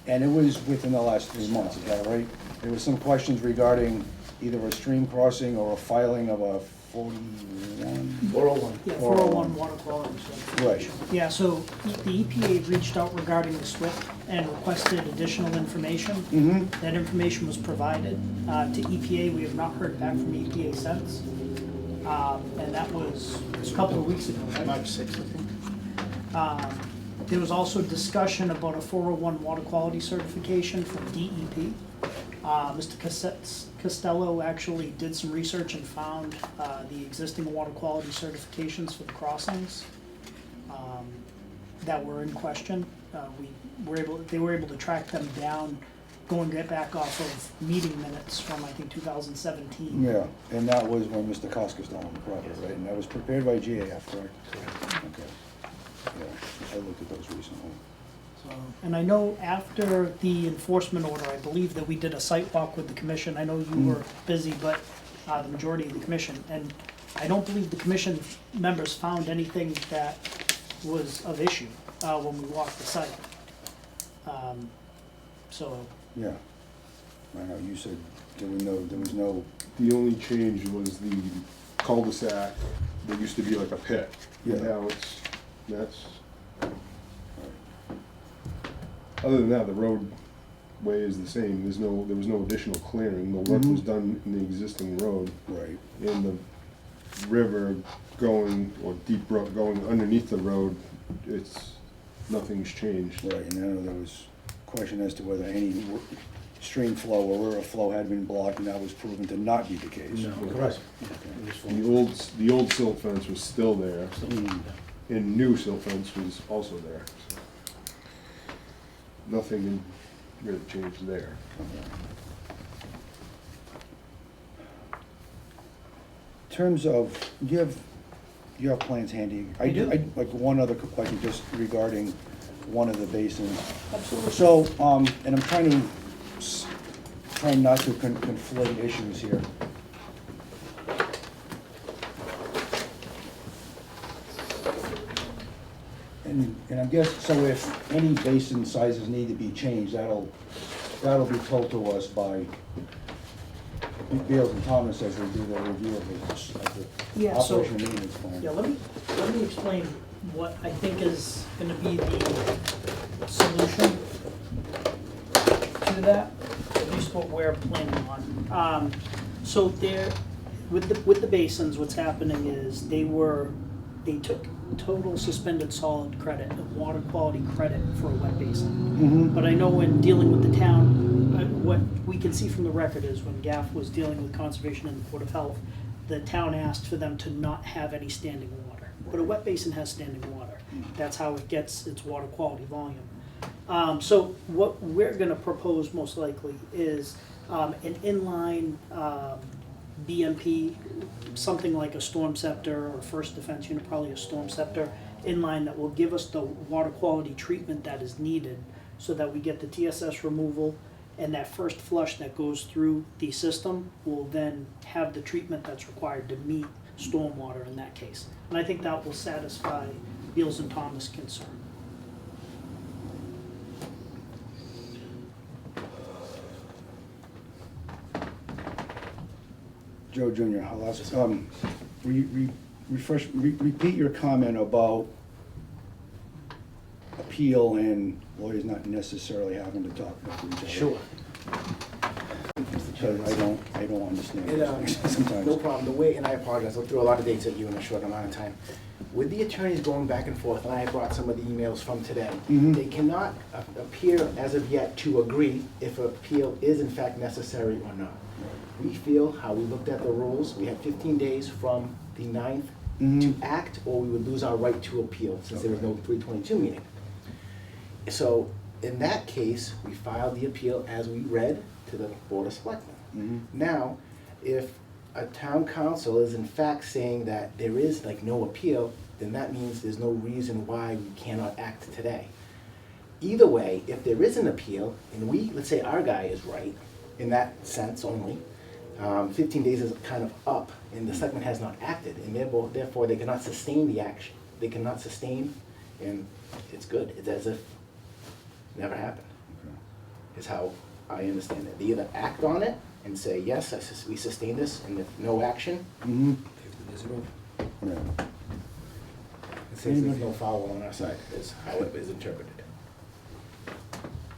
And it was within the last 3 months, is that right? There was some questions regarding either a stream crossing or a filing of a 41? 401. Yeah, 401 water quality. Right. Yeah, so the EPA reached out regarding the SWIP and requested additional information. Mm-hmm. That information was provided to EPA. We have not heard back from EPA since. And that was a couple of weeks ago, right? March 6th, I think. There was also discussion about a 401 water quality certification from DEP. Mr. Costello actually did some research and found the existing water quality certifications for the crossings that were in question. They were able to track them down, going back off of meeting minutes from, I think, 2017. Yeah, and that was when Mr. Koskis was on the project, right? And that was prepared by GAF, correct? Okay. Yeah, I looked at those recently. So, and I know after the enforcement order, I believe that we did a site walk with the commission. I know you were busy, but the majority of the commission, and I don't believe the commission members found anything that was of issue when we walked the site. So, Yeah. I know, you said there was no, The only change was the cul-de-sac, there used to be like a pit. Yeah. Now that's, other than that, the roadway is the same, there was no additional clearing, the work was done in the existing road. right. And the river going, or deep brook going underneath the road, nothing's changed. Right, and I know there was question as to whether any stream flow or river flow had been blocked, and that was proven to not be the case. No, Correct. The old silt fence was still there, and new silt fence was also there. So nothing really changed there. In terms of, do you have plans handy? I do. Like one other question just regarding one of the basins. absolutely. So, and I'm trying not to conflate issues here. And I guess, so if any basin sizes need to be changed, that'll be told to us by Beals and Thomas as they do their review of the Yeah, so- operation and maintenance plan. Yeah, let me explain what I think is gonna be the solution to that, at least what we're planning on. So there, with the basins, what's happening is they took total suspended solid credit and water quality credit for a wet basin. Mm-hmm. But I know when dealing with the town, what we can see from the record is when GAF was dealing with conservation and the Board of Health, the town asked for them to not have any standing water. But a wet basin has standing water. That's how it gets its water quality volume. So what we're gonna propose most likely is an inline BMP, something like a storm scepter or first defense unit, probably a storm scepter inline that will give us the water quality treatment that is needed so that we get the TSS removal, and that first flush that goes through the system will then have the treatment that's required to meet stormwater in that case. And I think that will satisfy Beals and Thomas' concern. Joe Jr., I'll ask, repeat your comment about appeal and lawyers not necessarily having to talk to each other. Sure. Because I don't understand It, sometimes. no problem. The way, and I apologize, I'll throw a lot of dates at you in a short amount of time. With the attorneys going back and forth, and I brought some of the emails from today, they cannot appear as of yet to agree if an appeal is in fact necessary or not. We feel how we looked at the rules, we had 15 days from the 9th to act, or we would lose our right to appeal since there was no 322 meeting. So in that case, we filed the appeal as we read to the Board of Selectmen. Now, if a town council is in fact saying that there is like no appeal, then that means there's no reason why we cannot act today. Either way, if there is an appeal, and let's say our guy is right, in that sense only, 15 days is kind of up, and the selectman has not acted, and therefore they cannot sustain the action. They cannot sustain, and it's good. It's as if it never happened. is how I understand it. They either act on it and say, yes, we sustain this, and if no action, Mm-hmm. 50 days ago. Yeah. it says there's no foul on our side, is how it is interpreted.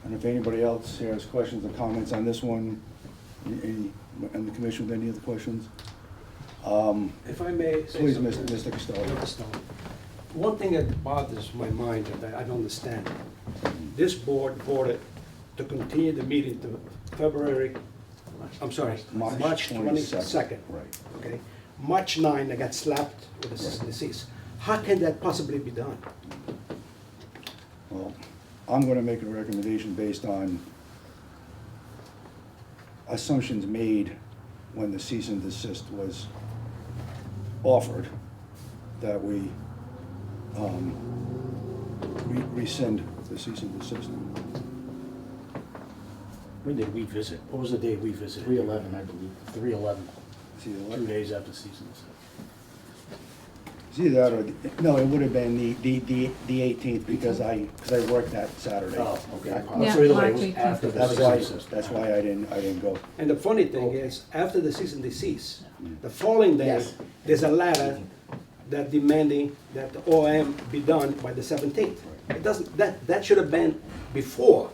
And if anybody else here has questions or comments on this one, any, and the commission with any other questions? If I may say Please, something. Mr. Costello. Dr. Stone. One thing that bothers my mind that I don't understand, this board voted to continue the meeting to February, I'm sorry, March 22nd. Right. Okay? March 9, I got slapped with a cease and desist. How can that possibly be done? Well, I'm gonna make a recommendation based on assumptions made when the cease and desist was offered, that we rescind the cease and desist. When did we visit? What was the day we visited? 3/11, I believe. 3/11, See, 2 days after season. See that, or, no, it would have been the 18th, because I worked that Saturday. Oh, okay. Yeah, So either way, it March was 18th. after the That's why, cease. that's why I didn't go. And the funny thing is, after the cease and desist, the following day, Yes. there's a letter that demanding that the OM be done by the 17th. It doesn't, that should have been before.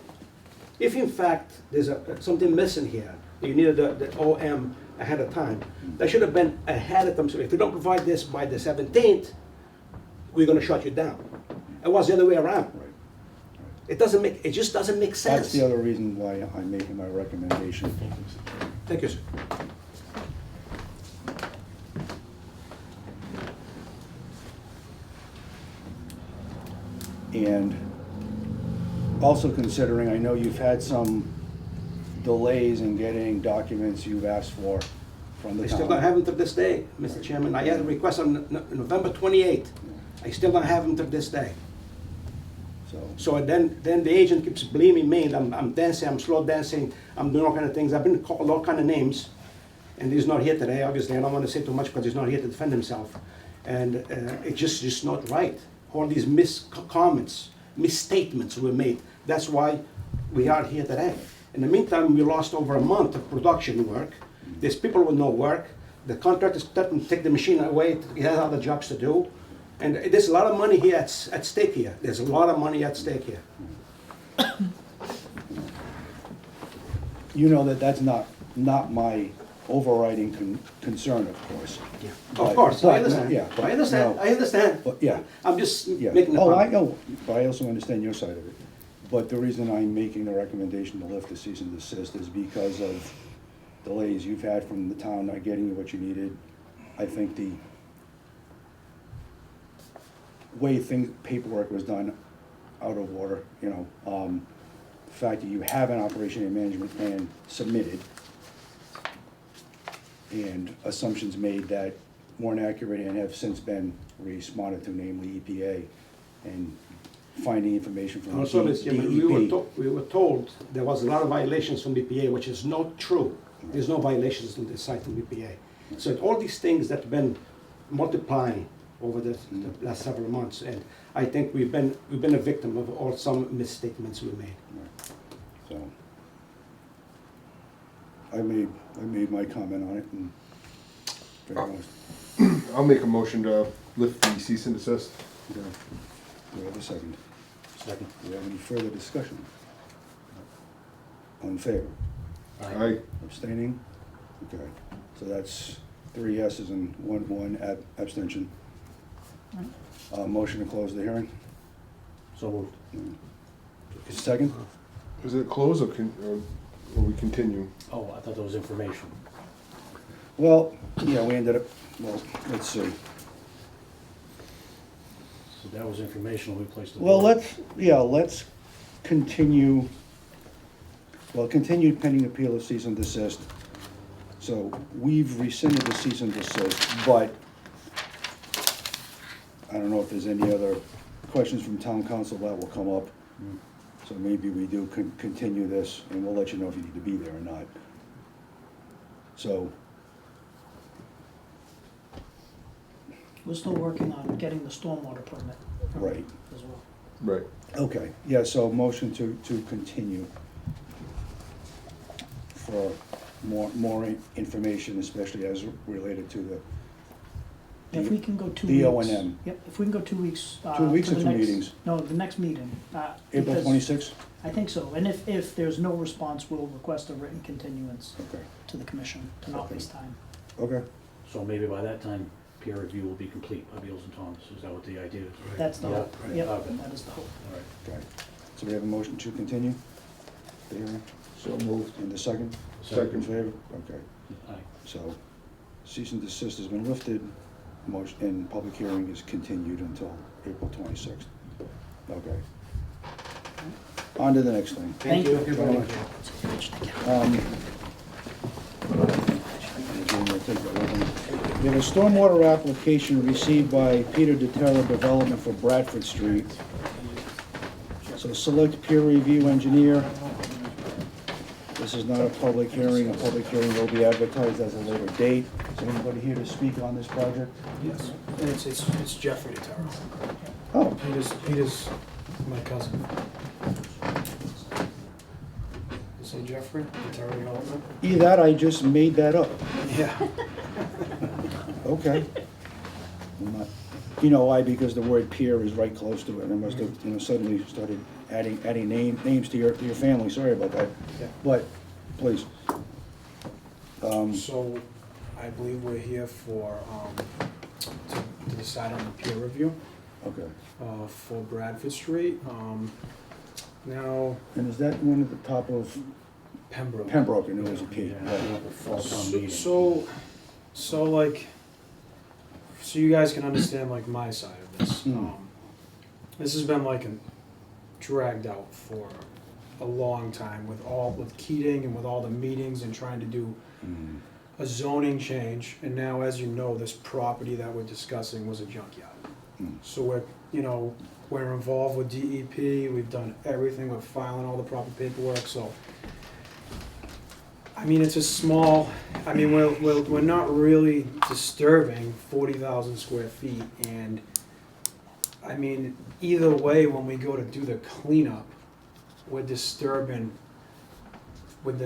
If in fact there's something missing here, you needed the OM ahead of time, that should have been ahead of time. So if you don't provide this by the 17th, we're gonna shut you down. It was the other way around. It just doesn't make sense. That's the other reason why I'm making my recommendation. Thank you, sir. And also considering, I know you've had some delays in getting documents you've asked for from the I town. still don't have them to this day, Mr. Chairman. I had a request on November 28th. I still don't have them to this day. So then the agent keeps blaming me, and I'm dancing, I'm slow dancing, I'm doing all kind of things. I've been called all kind of names, and he's not here today, obviously. I don't want to say too much because he's not here to defend himself. And it's just not right. All these comments, misstatements were made. That's why we are here today. In the meantime, we lost over a month of production work. There's people with no work. The contractors threatened to take the machine away. He has other jobs to do. And there's a lot of money here at stake here. There's a lot of money at stake here. You know that that's not my overriding concern, of course. Yeah. But- Of course, I but, understand. yeah, but I understand, no. I understand. But, yeah. I'm just Yeah. making a Oh, I point. know, but I also understand your side of it. But the reason I'm making the recommendation to lift the cease and desist is because of delays you've had from the town not getting you what you needed. I think the way paperwork was done out of order, you know, the fact that you have an operation and management plan submitted and assumptions made that weren't accurate and have since been responded to, namely EPA, and finding information from Also, the Mr. Chairman, we were told there was a lot of violations from BPA, which is not true. There's no violations on this site from BPA. So all these things that have been multiplying over the last several months, and I think we've been a victim of all some misstatements we made. So, I made my comment on it, and very honest. I'll make a motion to lift the cease and desist. Okay. Do I have a second? Second. Do we have any further discussion? On favor? Aye. Abstaining? Okay, so that's 3 yeses and one abstention. Motion to close the hearing? So moved. Second? Is it close or we continue? Oh, I thought that was information. Well, yeah, we ended up, well, let's see. So that was informational, we placed it. Well, let's continue, continued pending appeal of cease and desist. So we've rescinded the cease and desist, but I don't know if there's any other questions from town council that will come up. So maybe we do continue this, and we'll let you know if you need to be there or not. So, We're still working on getting the stormwater permit. right, As well. Right. okay, yeah, so motion to continue. for more information, especially as related to the If we can go 2 The weeks. O&M. Yep, if we can go 2 weeks. 2 weeks to or the 2 next- meetings? No, the next meeting. April because 26th? I think so, and if there's no response, we'll request a written continuance Okay, to the commission to not waste time. okay. So maybe by that time, peer review will be complete by Beals and Thomas, is that what the idea is? That's the Yeah, hope, right. yep, Okay. that is the hope. All right. Okay. So we have a motion to continue? The hearing? So moved. And the second? Second. Favor? Okay. Aye. So cease and desist has been lifted, motion, and public hearing is continued until April 26th. Okay. On to the next thing. Thank you. Very much. We have a stormwater application received by Peter DeTerra Development for Bradford Street. So select peer review engineer. This is not a public hearing. A public hearing will be advertised as a later date. Is anybody here to speak on this project? Yes, and it's Jeffrey DeTaro. Oh, Peter's my cousin. You say Jeffrey DeTaro Development? either that, I just made that up. Yeah. Okay. I'm not, you know why? Because the word peer is right close to it, and I must have, suddenly started adding names to your family, sorry about that. Yeah. But, please. So, I believe we're here for, to decide on the peer review, Okay. for Bradford Street. Now, And is that one at the top of Pembroke. Pembroke, and it was a P? Yeah, Right. the fall town So, meeting. so like, so you guys can understand like my side of this. This has been like dragged out for a long time with Keating and with all the meetings and trying to do a zoning change. And now, as you know, this property that we're discussing was a junkyard. So we're involved with DEP. We've done everything. We're filing all the proper paperwork. So, I mean, it's a small. I mean, we're not really disturbing 40,000 square feet, and I mean, either way, when we go to do the cleanup, we're disturbing with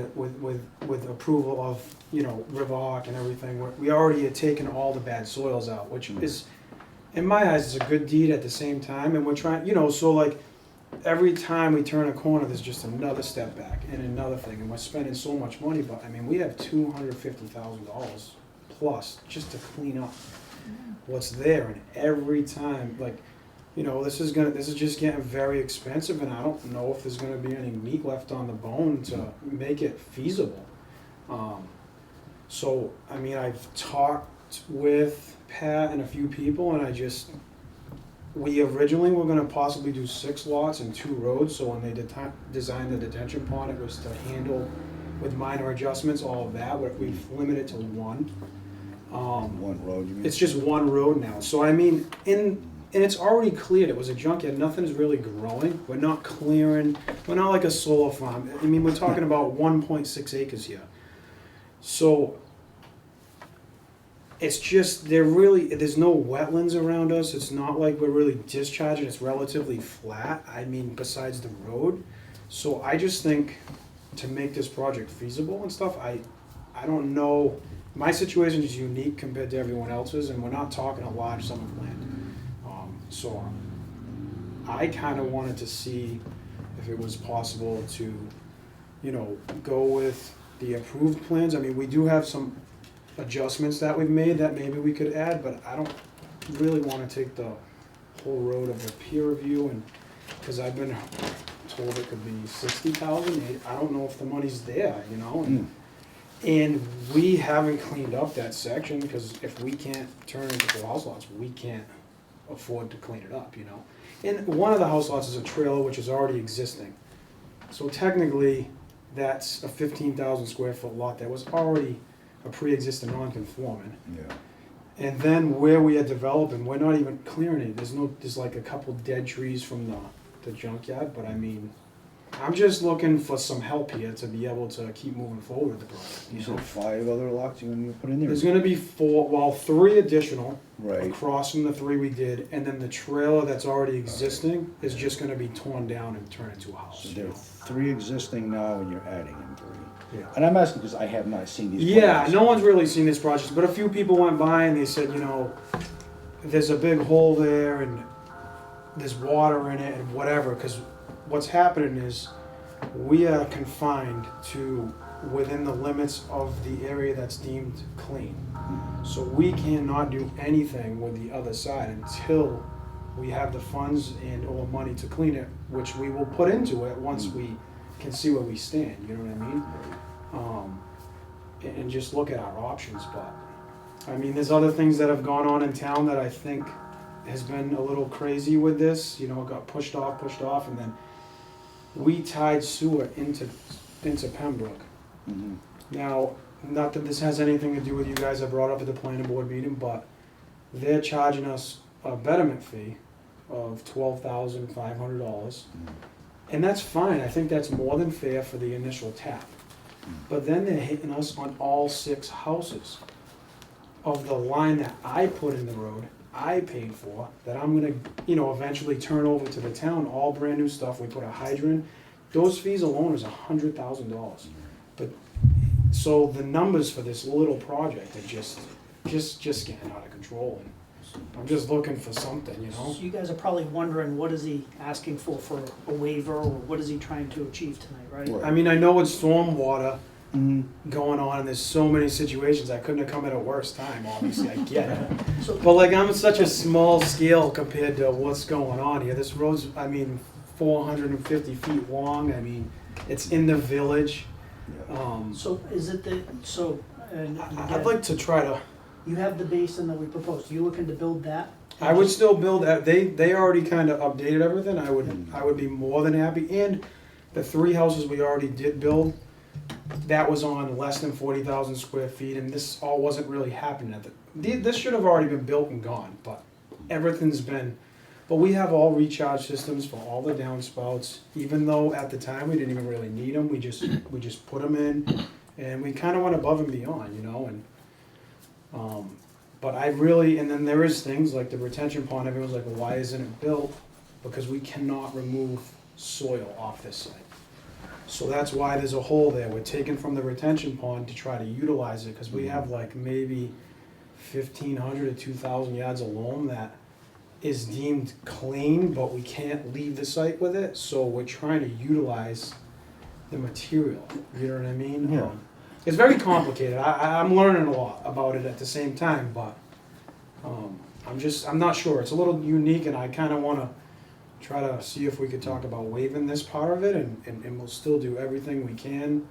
approval of Riverhawk and everything. We already had taken all the bad soils out, which is, in my eyes, is a good deed at the same time. And we're trying, so like every time we turn a corner, there's just another step back and another thing, and we're spending so much money. But I mean, we have $250,000 plus just to clean up what's there, and every time, like, this is just getting very expensive, and I don't know if there's gonna be any meat left on the bone to make it feasible. So, I mean, I've talked with Pat and a few people, and we originally were gonna possibly do 6 lots and 2 roads, so when they designed the detention pond, it was to handle with minor adjustments, all of that, but we've limited to 1. One road, you mean? It's just 1 road now, so I mean, and it's already cleared, it was a junkyard, nothing's really growing, we're not clearing, we're not like a solar farm, I mean, we're talking about 1.6 acres here. So, it's just, there's no wetlands around us, it's not like we're really discharging, it's relatively flat, I mean, besides the road. So I just think, to make this project feasible and stuff, I don't know, my situation is unique compared to everyone else's, and we're not talking a large sum of land. So I kind of wanted to see if it was possible to, go with the approved plans. I mean, we do have some adjustments that we've made that maybe we could add, but I don't really want to take the whole road of a peer review, and because I've been told it could be 60,000. I don't know if the money's there, And we haven't cleaned up that section, because if we can't turn it into house lots, we can't afford to clean it up, And one of the house lots is a trailer which is already existing. So technically, that's a 15,000 square foot lot that was already a pre-existing non-conforming. Yeah. And then where we are developing, we're not even clearing it. There's like a couple dead trees from the junkyard, but I mean, I'm just looking for some help here to be able to keep moving forward with the project. You You said know? 5 other lots you're gonna put in there? There's gonna be 4, well, 3 additional, Right. across from the 3 we did, and then the trailer that's already existing is just gonna be torn down and turned into a house. So there are 3 existing now and you're adding in 3. Yeah. And I'm asking because I have not seen these. Yeah, plans. no one's really seen this project, but a few people went by and they said, you know, there's a big hole there and there's water in it and whatever, because what's happening is we are confined to within the limits of the area that's deemed clean. So we cannot do anything with the other side until we have the funds and or money to clean it, which we will put into it once we can see where we stand, you know what I mean? And just look at our options, but, I mean, there's other things that have gone on in town that I think has been a little crazy with this, you know, it got pushed off, and then we tied sewer into Pembroke. Mhm. Now, not that this has anything to do with you guys, I brought up at the planning board meeting, but they're charging us a betterment fee of $12,500. And that's fine, I think that's more than fair for the initial tap. But then they're hitting us on all 6 houses of the line that I put in the road, I paid for, that I'm gonna, you know, eventually turn over to the town, all brand new stuff, we put a hydrant. Those fees alone is $100,000. But, so the numbers for this little project are just getting out of control. And I'm just looking for something, you know? So you guys are probably wondering, what is he asking for a waiver, or what is he trying to achieve tonight, right? I mean, I know it's stormwater Mhm. going on, and there's so many situations, I couldn't have come at a worse time, obviously, I get it. But like, I'm such a small scale compared to what's going on here. This road's, I mean, 450 feet long, I mean, it's in the village. So is it the, so, and I'd like to try to, you have the basin that we proposed, you looking to build that? I would still build that, they already kind of updated everything, I would be more than happy. And the 3 houses we already did build, that was on less than 40,000 square feet, and this all wasn't really happening at this should have already been built and gone, but everything's been, but we have all recharge systems for all the downspouts, even though at the time we didn't even really need them, we just put them in, and we kind of went above and beyond, you know, and, but I really, and then there is things like the retention pond, everyone's like, well, why isn't it built? Because we cannot remove soil off this site. So that's why there's a hole there. We're taking from the retention pond to try to utilize it, because we have like maybe 1,500 to 2,000 yards of loam that is deemed clean, but we can't leave the site with it, so we're trying to utilize the material, you know what I mean? Yeah. It's very complicated. I'm learning a lot about it at the same time, but I'm not sure. It's a little unique, and I kind of want to try to see if we could talk about waiving this part of it, and we'll still do everything we can.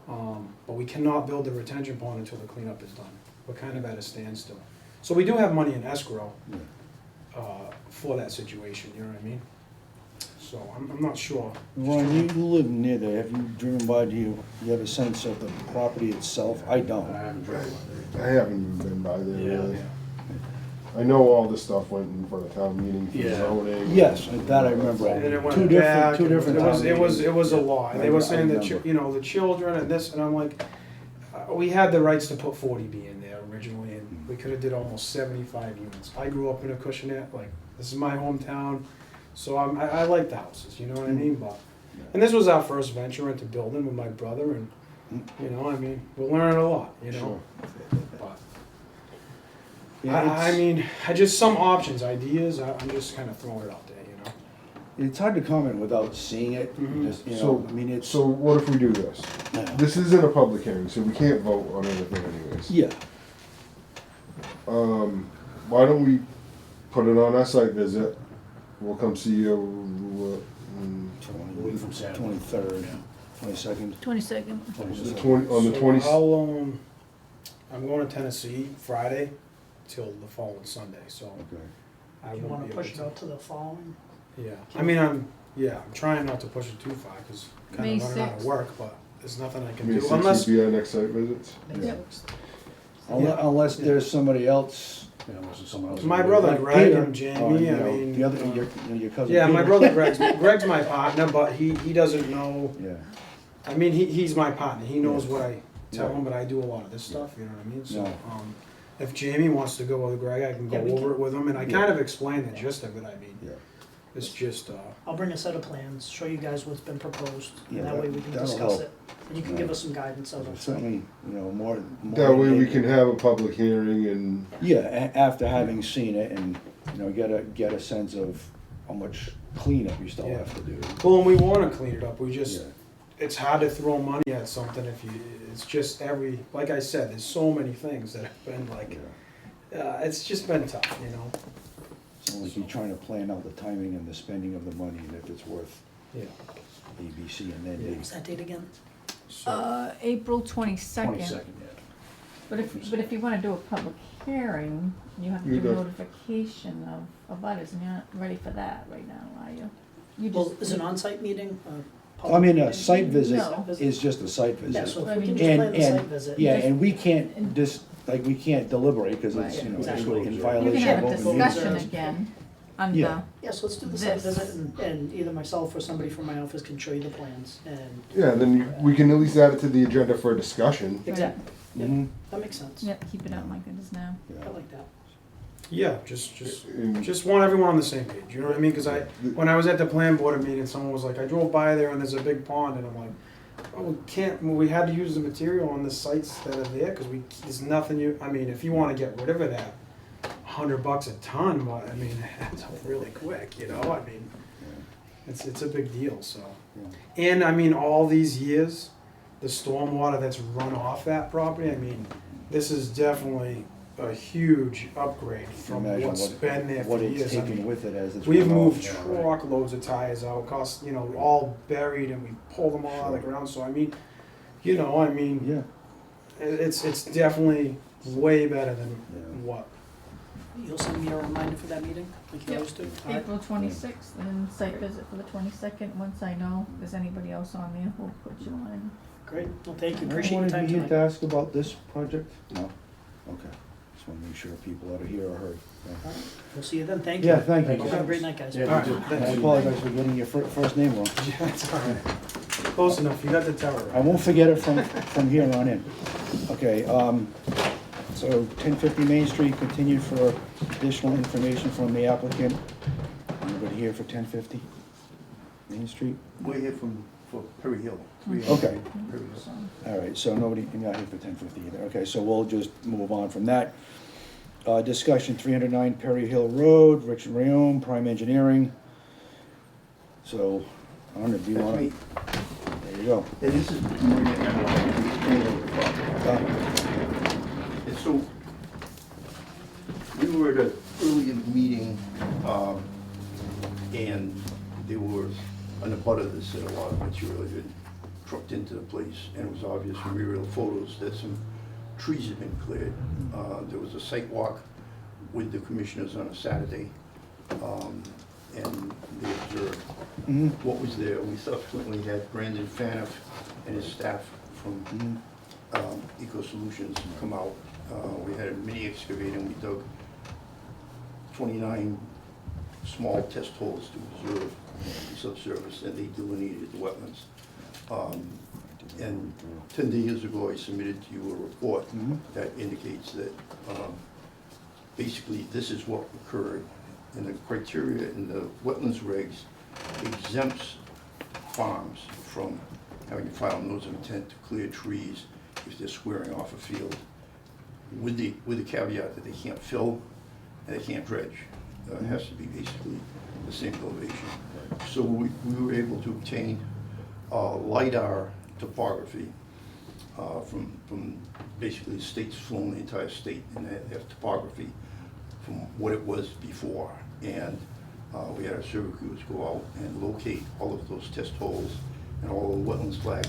But we cannot build the retention pond until the cleanup is done. We're kind of at a standstill. So we do have money in escrow for that situation, you know what I mean? So I'm not sure. Ron, you live near there, have you driven by, do you have a sense of the property itself? I don't. I haven't even been by there really. I know all this stuff went in front of town meeting for zoning. Yes, that I remember. And then it went Two back, different it was, town it was, meetings. it was a lot. And they I were saying that, remember. you know, the children and this, and I'm like, we had the rights to put 40B in there originally, and we could have did almost 75 units. I grew up in Acushnet, like, this is my hometown, so I like the houses, you know what I mean? But, and this was our first venture into building with my brother, and, you know, I mean, we're learning a lot, you know? But, I mean, just some options, ideas, I'm just kind of throwing it out there, you know? It's hard to comment without seeing it, just, you know, So, I mean, it's. so what if we do this? This isn't a public hearing, so we can't vote on anything anyways. Yeah. Why don't we put it on our site visit? We'll come see you, Week from Saturday. 23rd, 22nd. 22nd. on the So 20th. I'm going to Tennessee Friday till the following Sunday, so Okay. I You won't wanna be able push it out to the following? Yeah, I mean, I'm trying not to push it too far, because kind May of running out of 6th. work, but there's nothing I can May do 6th unless, would be our next site visits. Yeah. Unless there's somebody else Yeah, unless it's someone else. My brother Like Greg Peter, and Jamie, you I know, mean. the other, your cousin Yeah, my Peter. brother Greg's my partner, but he doesn't know. Yeah, I mean, he's my partner. He knows Yeah. what I tell Yeah. him, but I do a lot of this stuff. You know what I mean? So, Yeah. if Jamie wants to go with Greg, I can go Yeah, we over can- it with him, and I Yeah. kind of explain the gist of it. I mean, yeah. it's just. I'll bring a set of plans, show you guys what's been proposed, Yeah, and that way we can that'll discuss help. it. And you can Yeah. give us some guidance on it. Certainly, you know, more. That way we engagement. can have a public hearing and, Yeah, after having seen it and, you know, get a sense of how much cleanup you still Yeah. have to do. Well, and we want to clean it up. We just. Yeah. It's hard to throw money at something if you. It's just like I said, there's so many things that have been like. It's just been tough, you know. It's like you're trying to plan out the timing and the spending of the money and if it's worth Yeah. A, B, C, and then Yeah. D. What's that date again? So. April 22nd. 22nd, yeah. But if you wanna do a public hearing, you have to You do got- notification of butters, and you're not ready for that right now, are you? You Well, just. is an on-site meeting? I mean, a site visit No. is just a site visit. Yeah, so I if we mean, can just plan the site And, visit. yeah, and we can't we can't deliberate, cause it's, Right. you know, Exactly. in You can violation have of a open meeting. discussion again under. Yeah. Yeah, so let's do the site This. visit, and either myself or somebody from my office can show you the plans, and, yeah, then we can at least add it to the agenda for a discussion. exactly, Mhm. that makes sense. Yep, keep it out like it is now. I like that. Yeah, just want everyone on the same page, you know what I mean? Because when I was at the plan board meeting, someone was like, I drove by there and there's a big pond, and I'm like, oh, we had to use the material on the sites that are there, because there's nothing I mean, if you want to get rid of it at $100 a ton, but, I mean, that's really quick, you know, I mean, it's a big deal, so. And, I mean, all these years, the stormwater that's run off that property, I mean, this is definitely a huge upgrade from Imagine what's been there for what it's years. I taken mean, with it as it's. we've run off. moved truckloads of tires out, cost, you know, all buried, and we pulled them all out of the ground, so I mean, you know, I mean, Yeah, it's definitely way better than Yeah. what. You'll send me a reminder for that meeting, like you Yep. always do? All right. April 26th, and then site visit for the 22nd. Once I know if there's anybody else on there, we'll put you on. Great, well, thank you, I appreciate your time wanted you tonight. to ask about this project? No? Okay. Just wanna make sure people that are here are heard. Yeah. We'll see you then, thank you. Yeah, thank you. Have a great night, guys. Yeah, All right, you too. I thanks. apologize for getting your first name wrong. Yeah, it's all right. Close enough, you got the tower I right. won't forget it from here on in. Okay, so 1050 Main Street continued for additional information from the applicant. Anybody here for 1050 Main Street? We're here for Perry Hill. Okay. Perry Hill. All right, so nobody, you're not here for 1050 either. Okay, so we'll just move on from that. Discussion 309 Perry Hill Road, Richard Rayone, Prime Engineering. So, I don't know, do you That's want me. to? There you go. And this is Maria Analog. And so, we were at an earlier meeting, and there were, on the butt of this, that a lot of material had been trucked into the place, and it was obvious from aerial photos that some trees had been cleared. There was a site walk with the commissioners on a Saturday, and they observed Mhm. what was there. We subsequently had Brandon Faniff and his staff from Eco Solutions come out. We had a mini excavator, and we dug 29 small test holes to observe the subsurface, and they delineated the wetlands. And 10 days ago, I submitted to you a report that indicates that basically this is what occurred. And the criteria in the wetlands regs exempts farms from having to file notice of intent to clear trees if they're squaring off a field, with the caveat that they can't fill and they can't dredge. It has to be basically the same elevation. So we were able to obtain LiDAR topography from basically the state's flown the entire state, and they have topography from what it was before. And we had our survey crews go out and locate all of those test holes and all the wetlands flags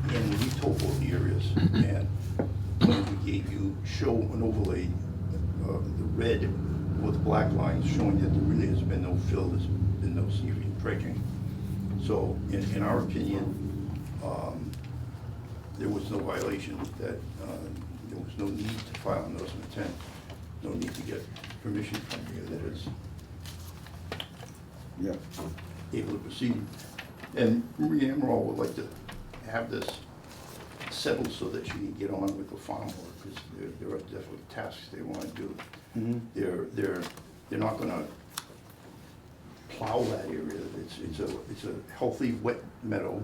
and retopo the areas. And plans we gave you show an overlay, the red with the black lines showing that there really has been no fill, there's been no significant dredging. So in our opinion, there was no violation, that there was no need to file a notice of intent. no need to get permission from you that is Yeah. able to proceed. And Marie Emerald would like to have this settled so that she can get on with the farm work, because there are definitely tasks they want to do. Mhm. They're not gonna plow that area. It's a healthy wet meadow.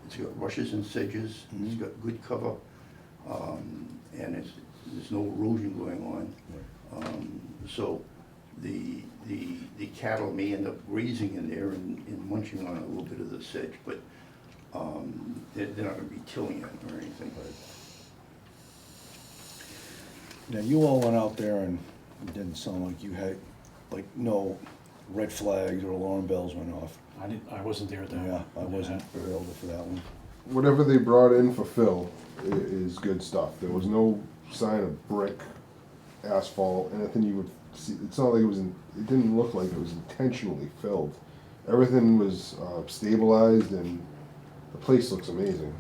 It's got rushes and sedges. It's got good cover, and there's no erosion going on. So the cattle may end up grazing in there and munching on a little bit of the sedge, but they're not gonna be tilling it or anything. Now, you all went out there and it didn't sound like you had, like, no red flags or alarm bells went off. I wasn't there at that. Yeah, I wasn't available for that one. Whatever they brought in for fill is good stuff. There was no sign of brick, asphalt, anything you would see. It's not like it was, it didn't look like it was intentionally filled. Everything was stabilized, and the place looks amazing.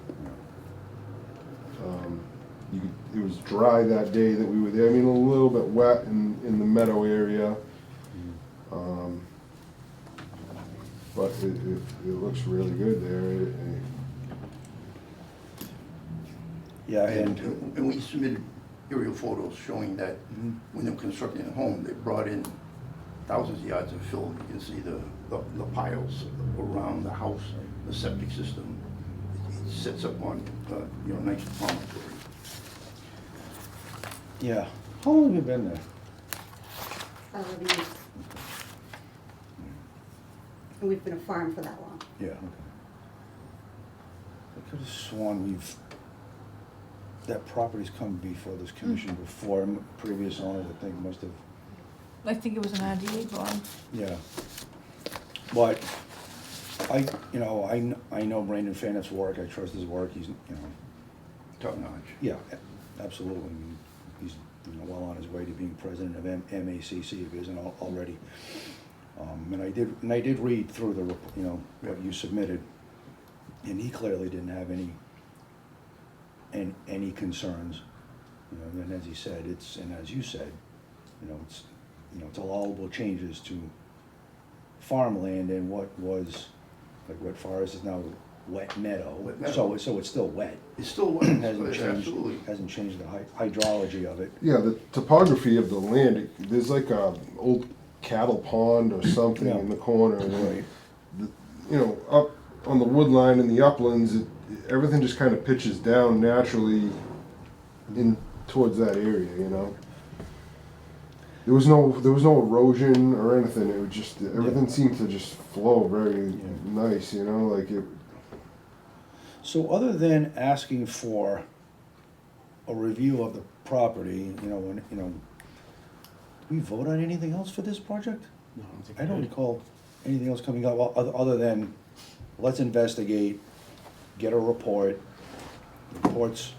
It was dry that day that we were there. I mean, a little bit wet in the meadow area. But it looks really good there. Yeah, And we submitted aerial photos showing that when they were constructing the home, they brought in thousands of yards of fill. You can see the piles around the house, the septic system. It sets up on, nice promontory. Yeah. How long have you been there? 11 years. And we've been a farm for that long. Yeah, okay. I could have sworn that property's come before this commission before, previous owners, I think, must have, I think it was an RDA bond. yeah. But I know Brandon Fannett's work, I trust his work, he's, Top notch. yeah, absolutely. I mean, he's well on his way to being president of MACC, if he isn't already. And I did read through what you submitted, and he clearly didn't have any concerns. And as he said, and as you said, it's allowable changes to farmland and what was, like what Forest is now wet meadow. Wet meadow. So it's still wet. It's still wet, Absolutely. Hasn't changed the hydrology of it. Yeah, the topography of the land, there's like a old cattle pond or something in the corner. And then, up on the wood line in the uplands, everything just kind of pitches down naturally in towards that area, There was no erosion or anything. It was just, everything seemed to just flow very nice, like it. So other than asking for a review of the property, do we vote on anything else for this project? No, I don't think I don't we did. recall anything else coming up, other than, let's investigate, get a report, reports.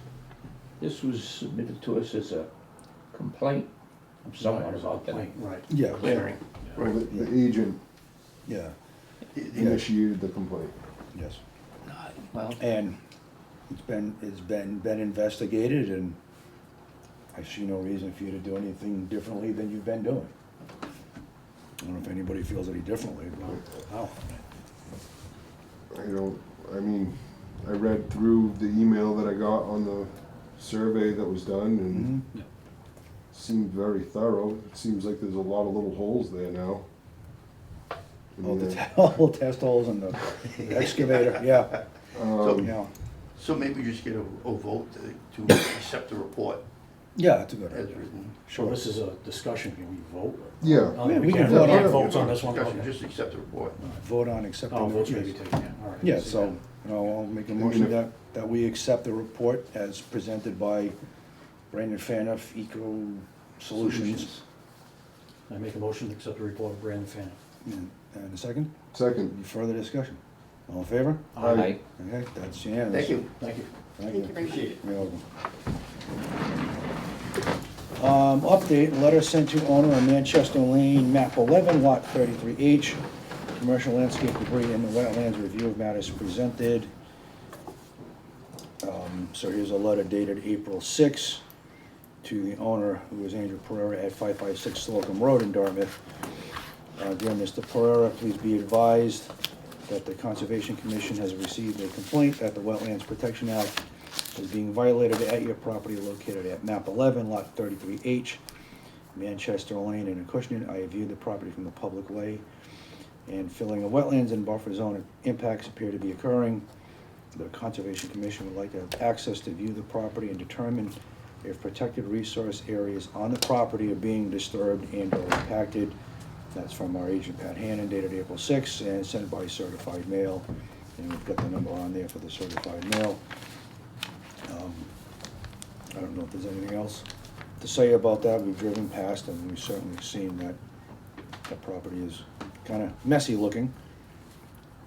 This was submitted to us as a complaint of someone about that Right. Yeah. clearing. Well, the agent Yeah, initiated the complaint. yes. Well, And it's been investigated, and I see no reason for you to do anything differently than you've been doing. I don't know if anybody feels any differently, but I read through the email that I got on the survey that was done, and seemed very thorough. It seems like there's a lot of little holes there now. the test holes and the excavator, yeah. So maybe just get a vote to accept the report Yeah, it's a good as idea. written. So this is a discussion, can we vote? Yeah. Oh, Yeah, we we can't can vote on it. vote on this one? Discussion, Okay. just accept the report. Vote on accepting. Oh, the- votes may yes. be taken, yeah, all right. Yeah, so, I'll make a motion that we accept the report as presented by Brandon Fanoff, Eco Solutions. I make a motion to accept the report of Brandon Fannin. And a second? Second. Any further discussion? All in favor? Aye. Okay, that's unanimous. Thank you. Thank you. Thank you. Thank you very much. Appreciate it. You're welcome. Update, letter sent to owner of Manchester Lane, map 11, lot 33H. Commercial landscape debris in the wetlands, review of matters presented. So here's a letter dated April 6. to the owner, who is Andrew Pereira, at 556 Slocum Road in Dartmouth. Dear Mr. Pereira, please be advised that the Conservation Commission has received a complaint that the Wetlands Protection Act is being violated at your property located at map 11, lot 33H, Manchester Lane in Acushnet. I have viewed the property from the public way, and filling of wetlands and buffer zone impacts appear to be occurring. The Conservation Commission would like to have access to view the property and determine if protected resource areas on the property are being disturbed and or impacted. That's from our agent Pat Hannon, dated April 6th, and sent by certified mail. And we've got the number on there for the certified mail. I don't know if there's anything else to say about that. We've driven past and we've certainly seen that the property is kind of messy looking.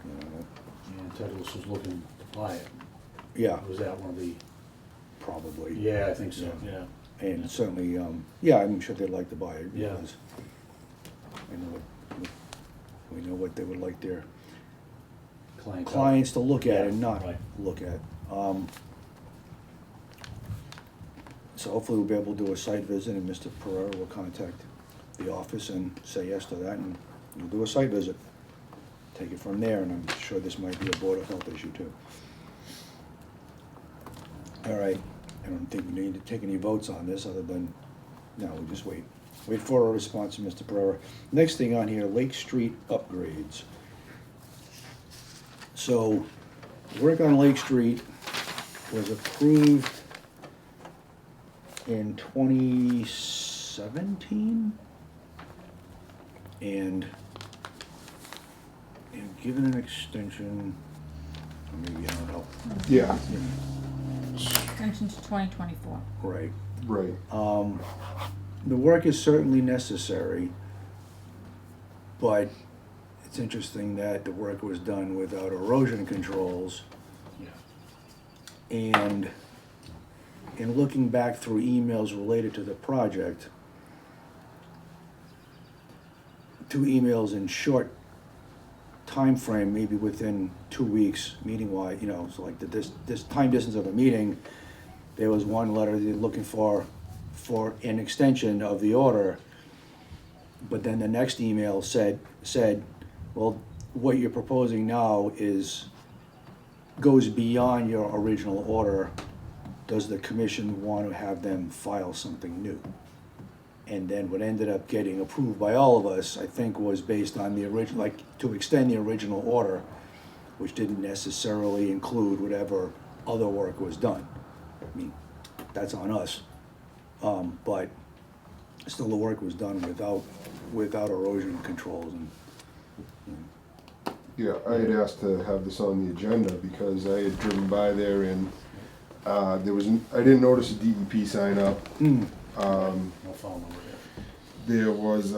And Ted was looking to buy it. Yeah. Was that one of the? Probably. Yeah, I think so, yeah. And certainly, yeah, I'm sure they'd like to buy it. Yeah. Because I know we know what they would like their clients to look at and not look at. So hopefully we'll be able to do a site visit, and Mr. Pereira will contact the office and say yes to that, and we'll do a site visit. Take it from there, and I'm sure this might be a Board of Health issue too. All right, I don't think we need to take any votes on this other than, no, we'll just wait. Wait for a response from Mr. Pereira. Next thing on here, Lake Street upgrades. So, work on Lake Street was approved in 2017 and given an extension, or maybe, I don't know. Yeah. Extension to 2024. Right. Right. The work is certainly necessary, but it's interesting that the work was done without erosion controls. Yeah. And in looking back through emails related to the project, 2 emails in short time frame, maybe within 2 weeks, meeting-wise, so like this time distance of a meeting, there was one letter they're looking for an extension of the order, but then the next email said, well, what you're proposing now goes beyond your original order. Does the commission want to have them file something new? And then what ended up getting approved by all of us, I think, was based on the original, like, to extend the original order, which didn't necessarily include whatever other work was done. I mean, that's on us. But still the work was done without erosion controls. Yeah, I had asked to have this on the agenda because I had driven by there and I didn't notice a DEP sign up. No phone number there. There was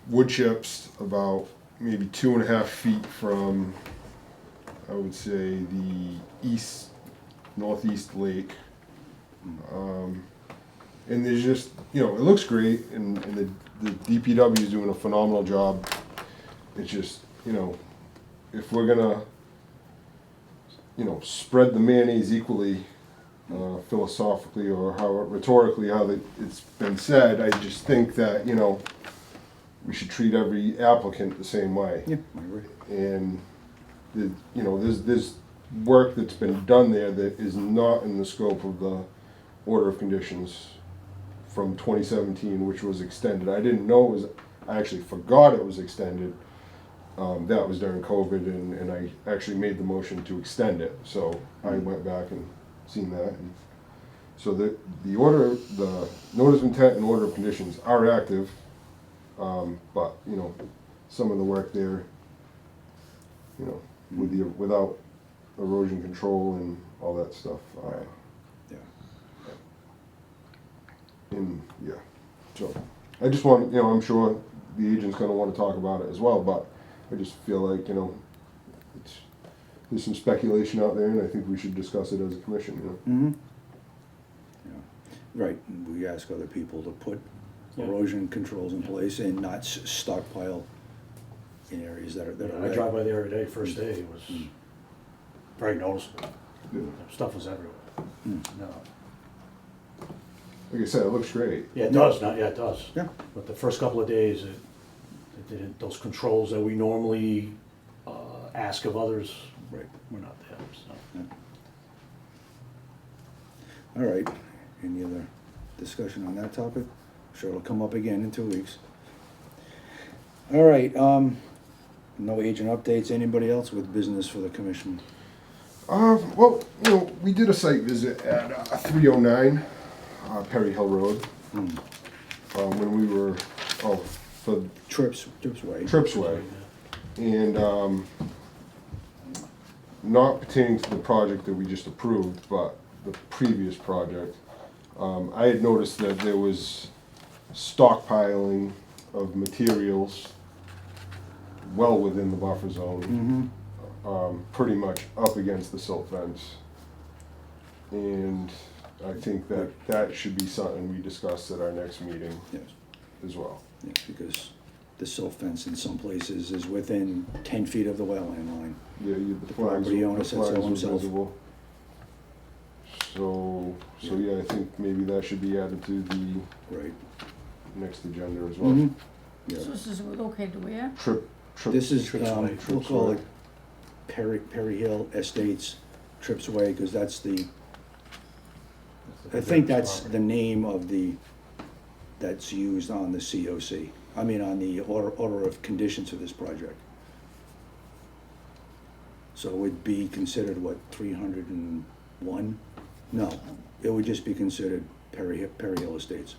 wood chips about maybe 2.5 feet from, I would say, the northeast lake. And there's just, it looks great, and the DPW is doing a phenomenal job. It's just, if we're gonna, spread the mayonnaise equally, philosophically or rhetorically, how it's been said, I just think that, we should treat every applicant the same way. Yeah, I agree. And, there's work that's been done there that is not in the scope of the order of conditions from 2017, which was extended. I didn't know I actually forgot it was extended. That was during COVID, and I actually made the motion to extend it. So I went back and seen that. And so the notice of intent and order of conditions are active, but some of the work there, without erosion control and all that stuff. So I just want, I'm sure the agent's gonna want to talk about it as well, but I just feel like, there's some speculation out there, and I think we should discuss it as a commission, Mm-hmm. Yeah. Right, we ask other people to put erosion controls in place and not stockpile in areas that are I wet. drive by there every day, first day, it was very noticeable. Yeah. Stuff was everywhere. Mm. No. like I said, it looks great. Yeah, it does, yeah, it does. Yeah. But the first couple of days, it didn't, those controls that we normally ask of others, Right. were not there, so. All right, any other discussion on that topic? Sure it'll come up again in 2 weeks. All right, no agent updates, anybody else with business for the commission? Well, you know, we did a site visit at 309 Perry Hill Road. When we were, for Trips Way. Trips Way. And not pertaining to the project that we just approved, but the previous project, I had noticed that there was stockpiling of materials well within the buffer zone, pretty much up against the silt fence. And I think that that should be something we discuss at our next meeting Yes. as well. Yeah, because the silt fence in some places is within 10 feet of the wetland line. Yeah, The property owner the said so flags were himself. visible. So yeah, I think maybe that should be added to the Right. next agenda as well. Mhm. Yeah. So this is located where? Trip, This is, Trips Way, we'll Trips call Way. it Perry Hill Estates, Trips Way, because that's the, I think that's the name of that's used on the COC. I mean, on the order of conditions for this project. So it would be considered, what, 301? No, it would just be considered Perry Hill Estates.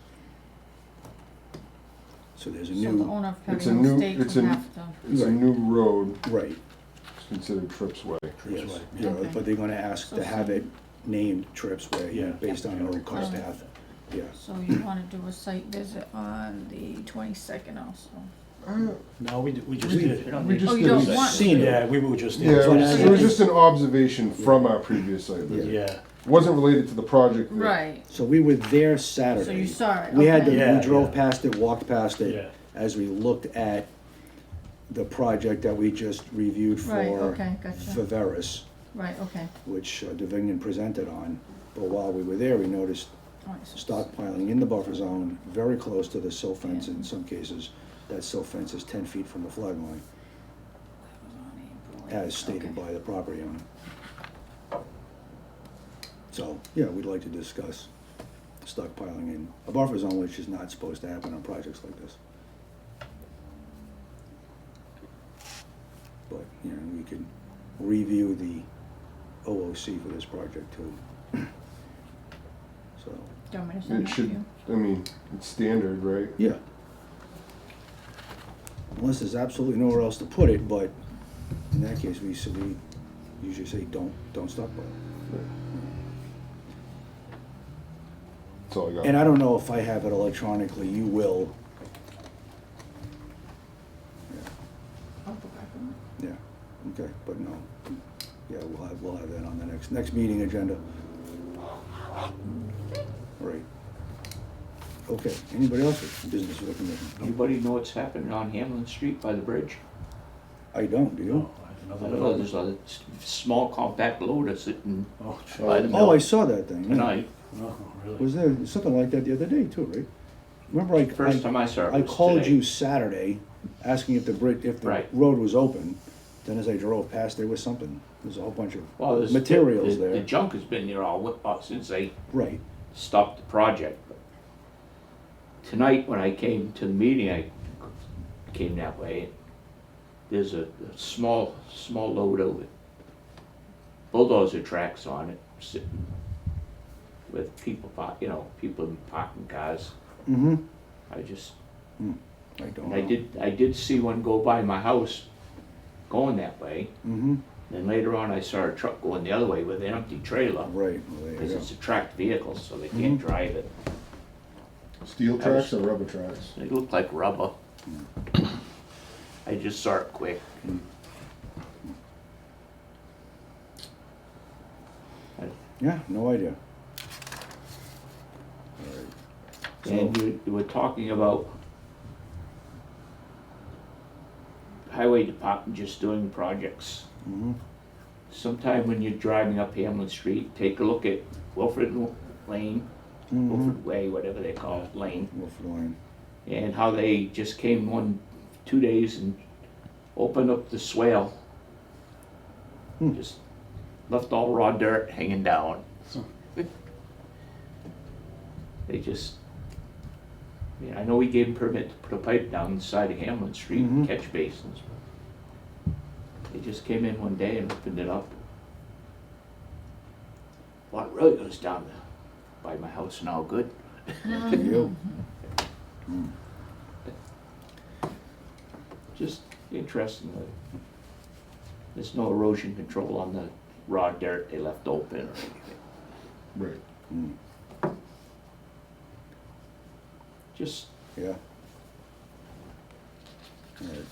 So there's a So the new, owner of Perry It's a Hill new, Estates it's would a, have to. it's a Right. new road, right, it's considered Trips Way. yes, Way. yeah, Okay. but they're gonna ask So to have some- it named Trips Way, Yeah. based on Yeah, our request cart that. path. Yeah, So you wanna do a site visit on the 22nd also? No, we just We did it. we just Oh, you did don't a- want- Seen it. Yeah, we were just. Yeah, So it was just an observation from our previous site visit. Yeah, It wasn't related to the project. that- Right, so we were there so you Saturday. saw it, We had okay. to, Yeah, we drove yeah. past it, walked past yeah. it, as we looked at the project that we just reviewed Right, for okay, gotcha. Viveris, Right, okay. which Davignon presented on. But while we were there, we noticed Alright, so- stockpiling in the buffer zone, very close to the silt fence in some cases. That silt fence is 10 feet from the flag line, as stated by the property owner. So, yeah, we'd like to discuss stockpiling in a buffer zone, which is not supposed to happen on projects like this. But, you know, we could review the OOC for this project too. So, Do you want me to send It that to should, you? I mean, it's standard, right? yeah. Unless there's absolutely nowhere else to put it, but in that case, we usually say, don't stockpile. That's all I got. And I don't know if I have it electronically, you will. I'll go back on it. Yeah, okay, but no, yeah, we'll have that on the next meeting agenda. Right. Okay, anybody else with business with the commission? Anybody know what's happening on Hamlin Street by the bridge? I don't, do you? I don't know, there's a small compact loader sitting Oh, by the Oh, I mill saw that thing, yeah. tonight. Oh, really? Was there something like that the other day too, right? Remember First time I saw it I was called today. you Saturday, asking if the Right. road was open. Then as I drove past, there was something, there's a whole bunch Well, of materials the there. junk has been there since they Right, stopped the project. Tonight, when I came to the meeting, I came that way. There's a small loader with bulldozer tracks on it, sitting with people in parking cars. mm-hmm, I just, I don't and know. I did see one go by my house going that way. Mm-hmm, Then later on, I saw a truck going the other way with an empty trailer, right, well, there because you go. it's a tracked vehicle, so they can't drive it. Steel tracks or rubber tracks? They look like rubber. I just saw it quick. Yeah, no idea. And you were talking about highway department just doing projects. Mm-hmm, Sometime when you're driving up Hamlin Street, take a look at Wilfred Lane Wolford Way, whatever they call it, Lane. Wolford Lane. And how they just came 2 days and opened up the swale. Just left all raw dirt hanging down. They just, I mean, I know we gave them permit to put a pipe down the side of Hamlin Street and catch basins. They just came in one day and opened it up. Water really goes down by my house now, good. For you. Just interesting. There's no erosion control on the raw dirt they left open or anything. Right. Just, Yeah. All right.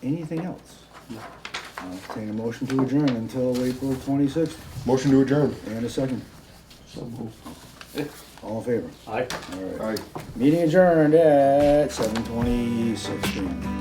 Anything else? I'll entertain a motion to adjourn until April 26th. Motion to adjourn. And a second. so moved. All in favor? Aye. All right. Aye. Meeting adjourned at 7:26 p.m.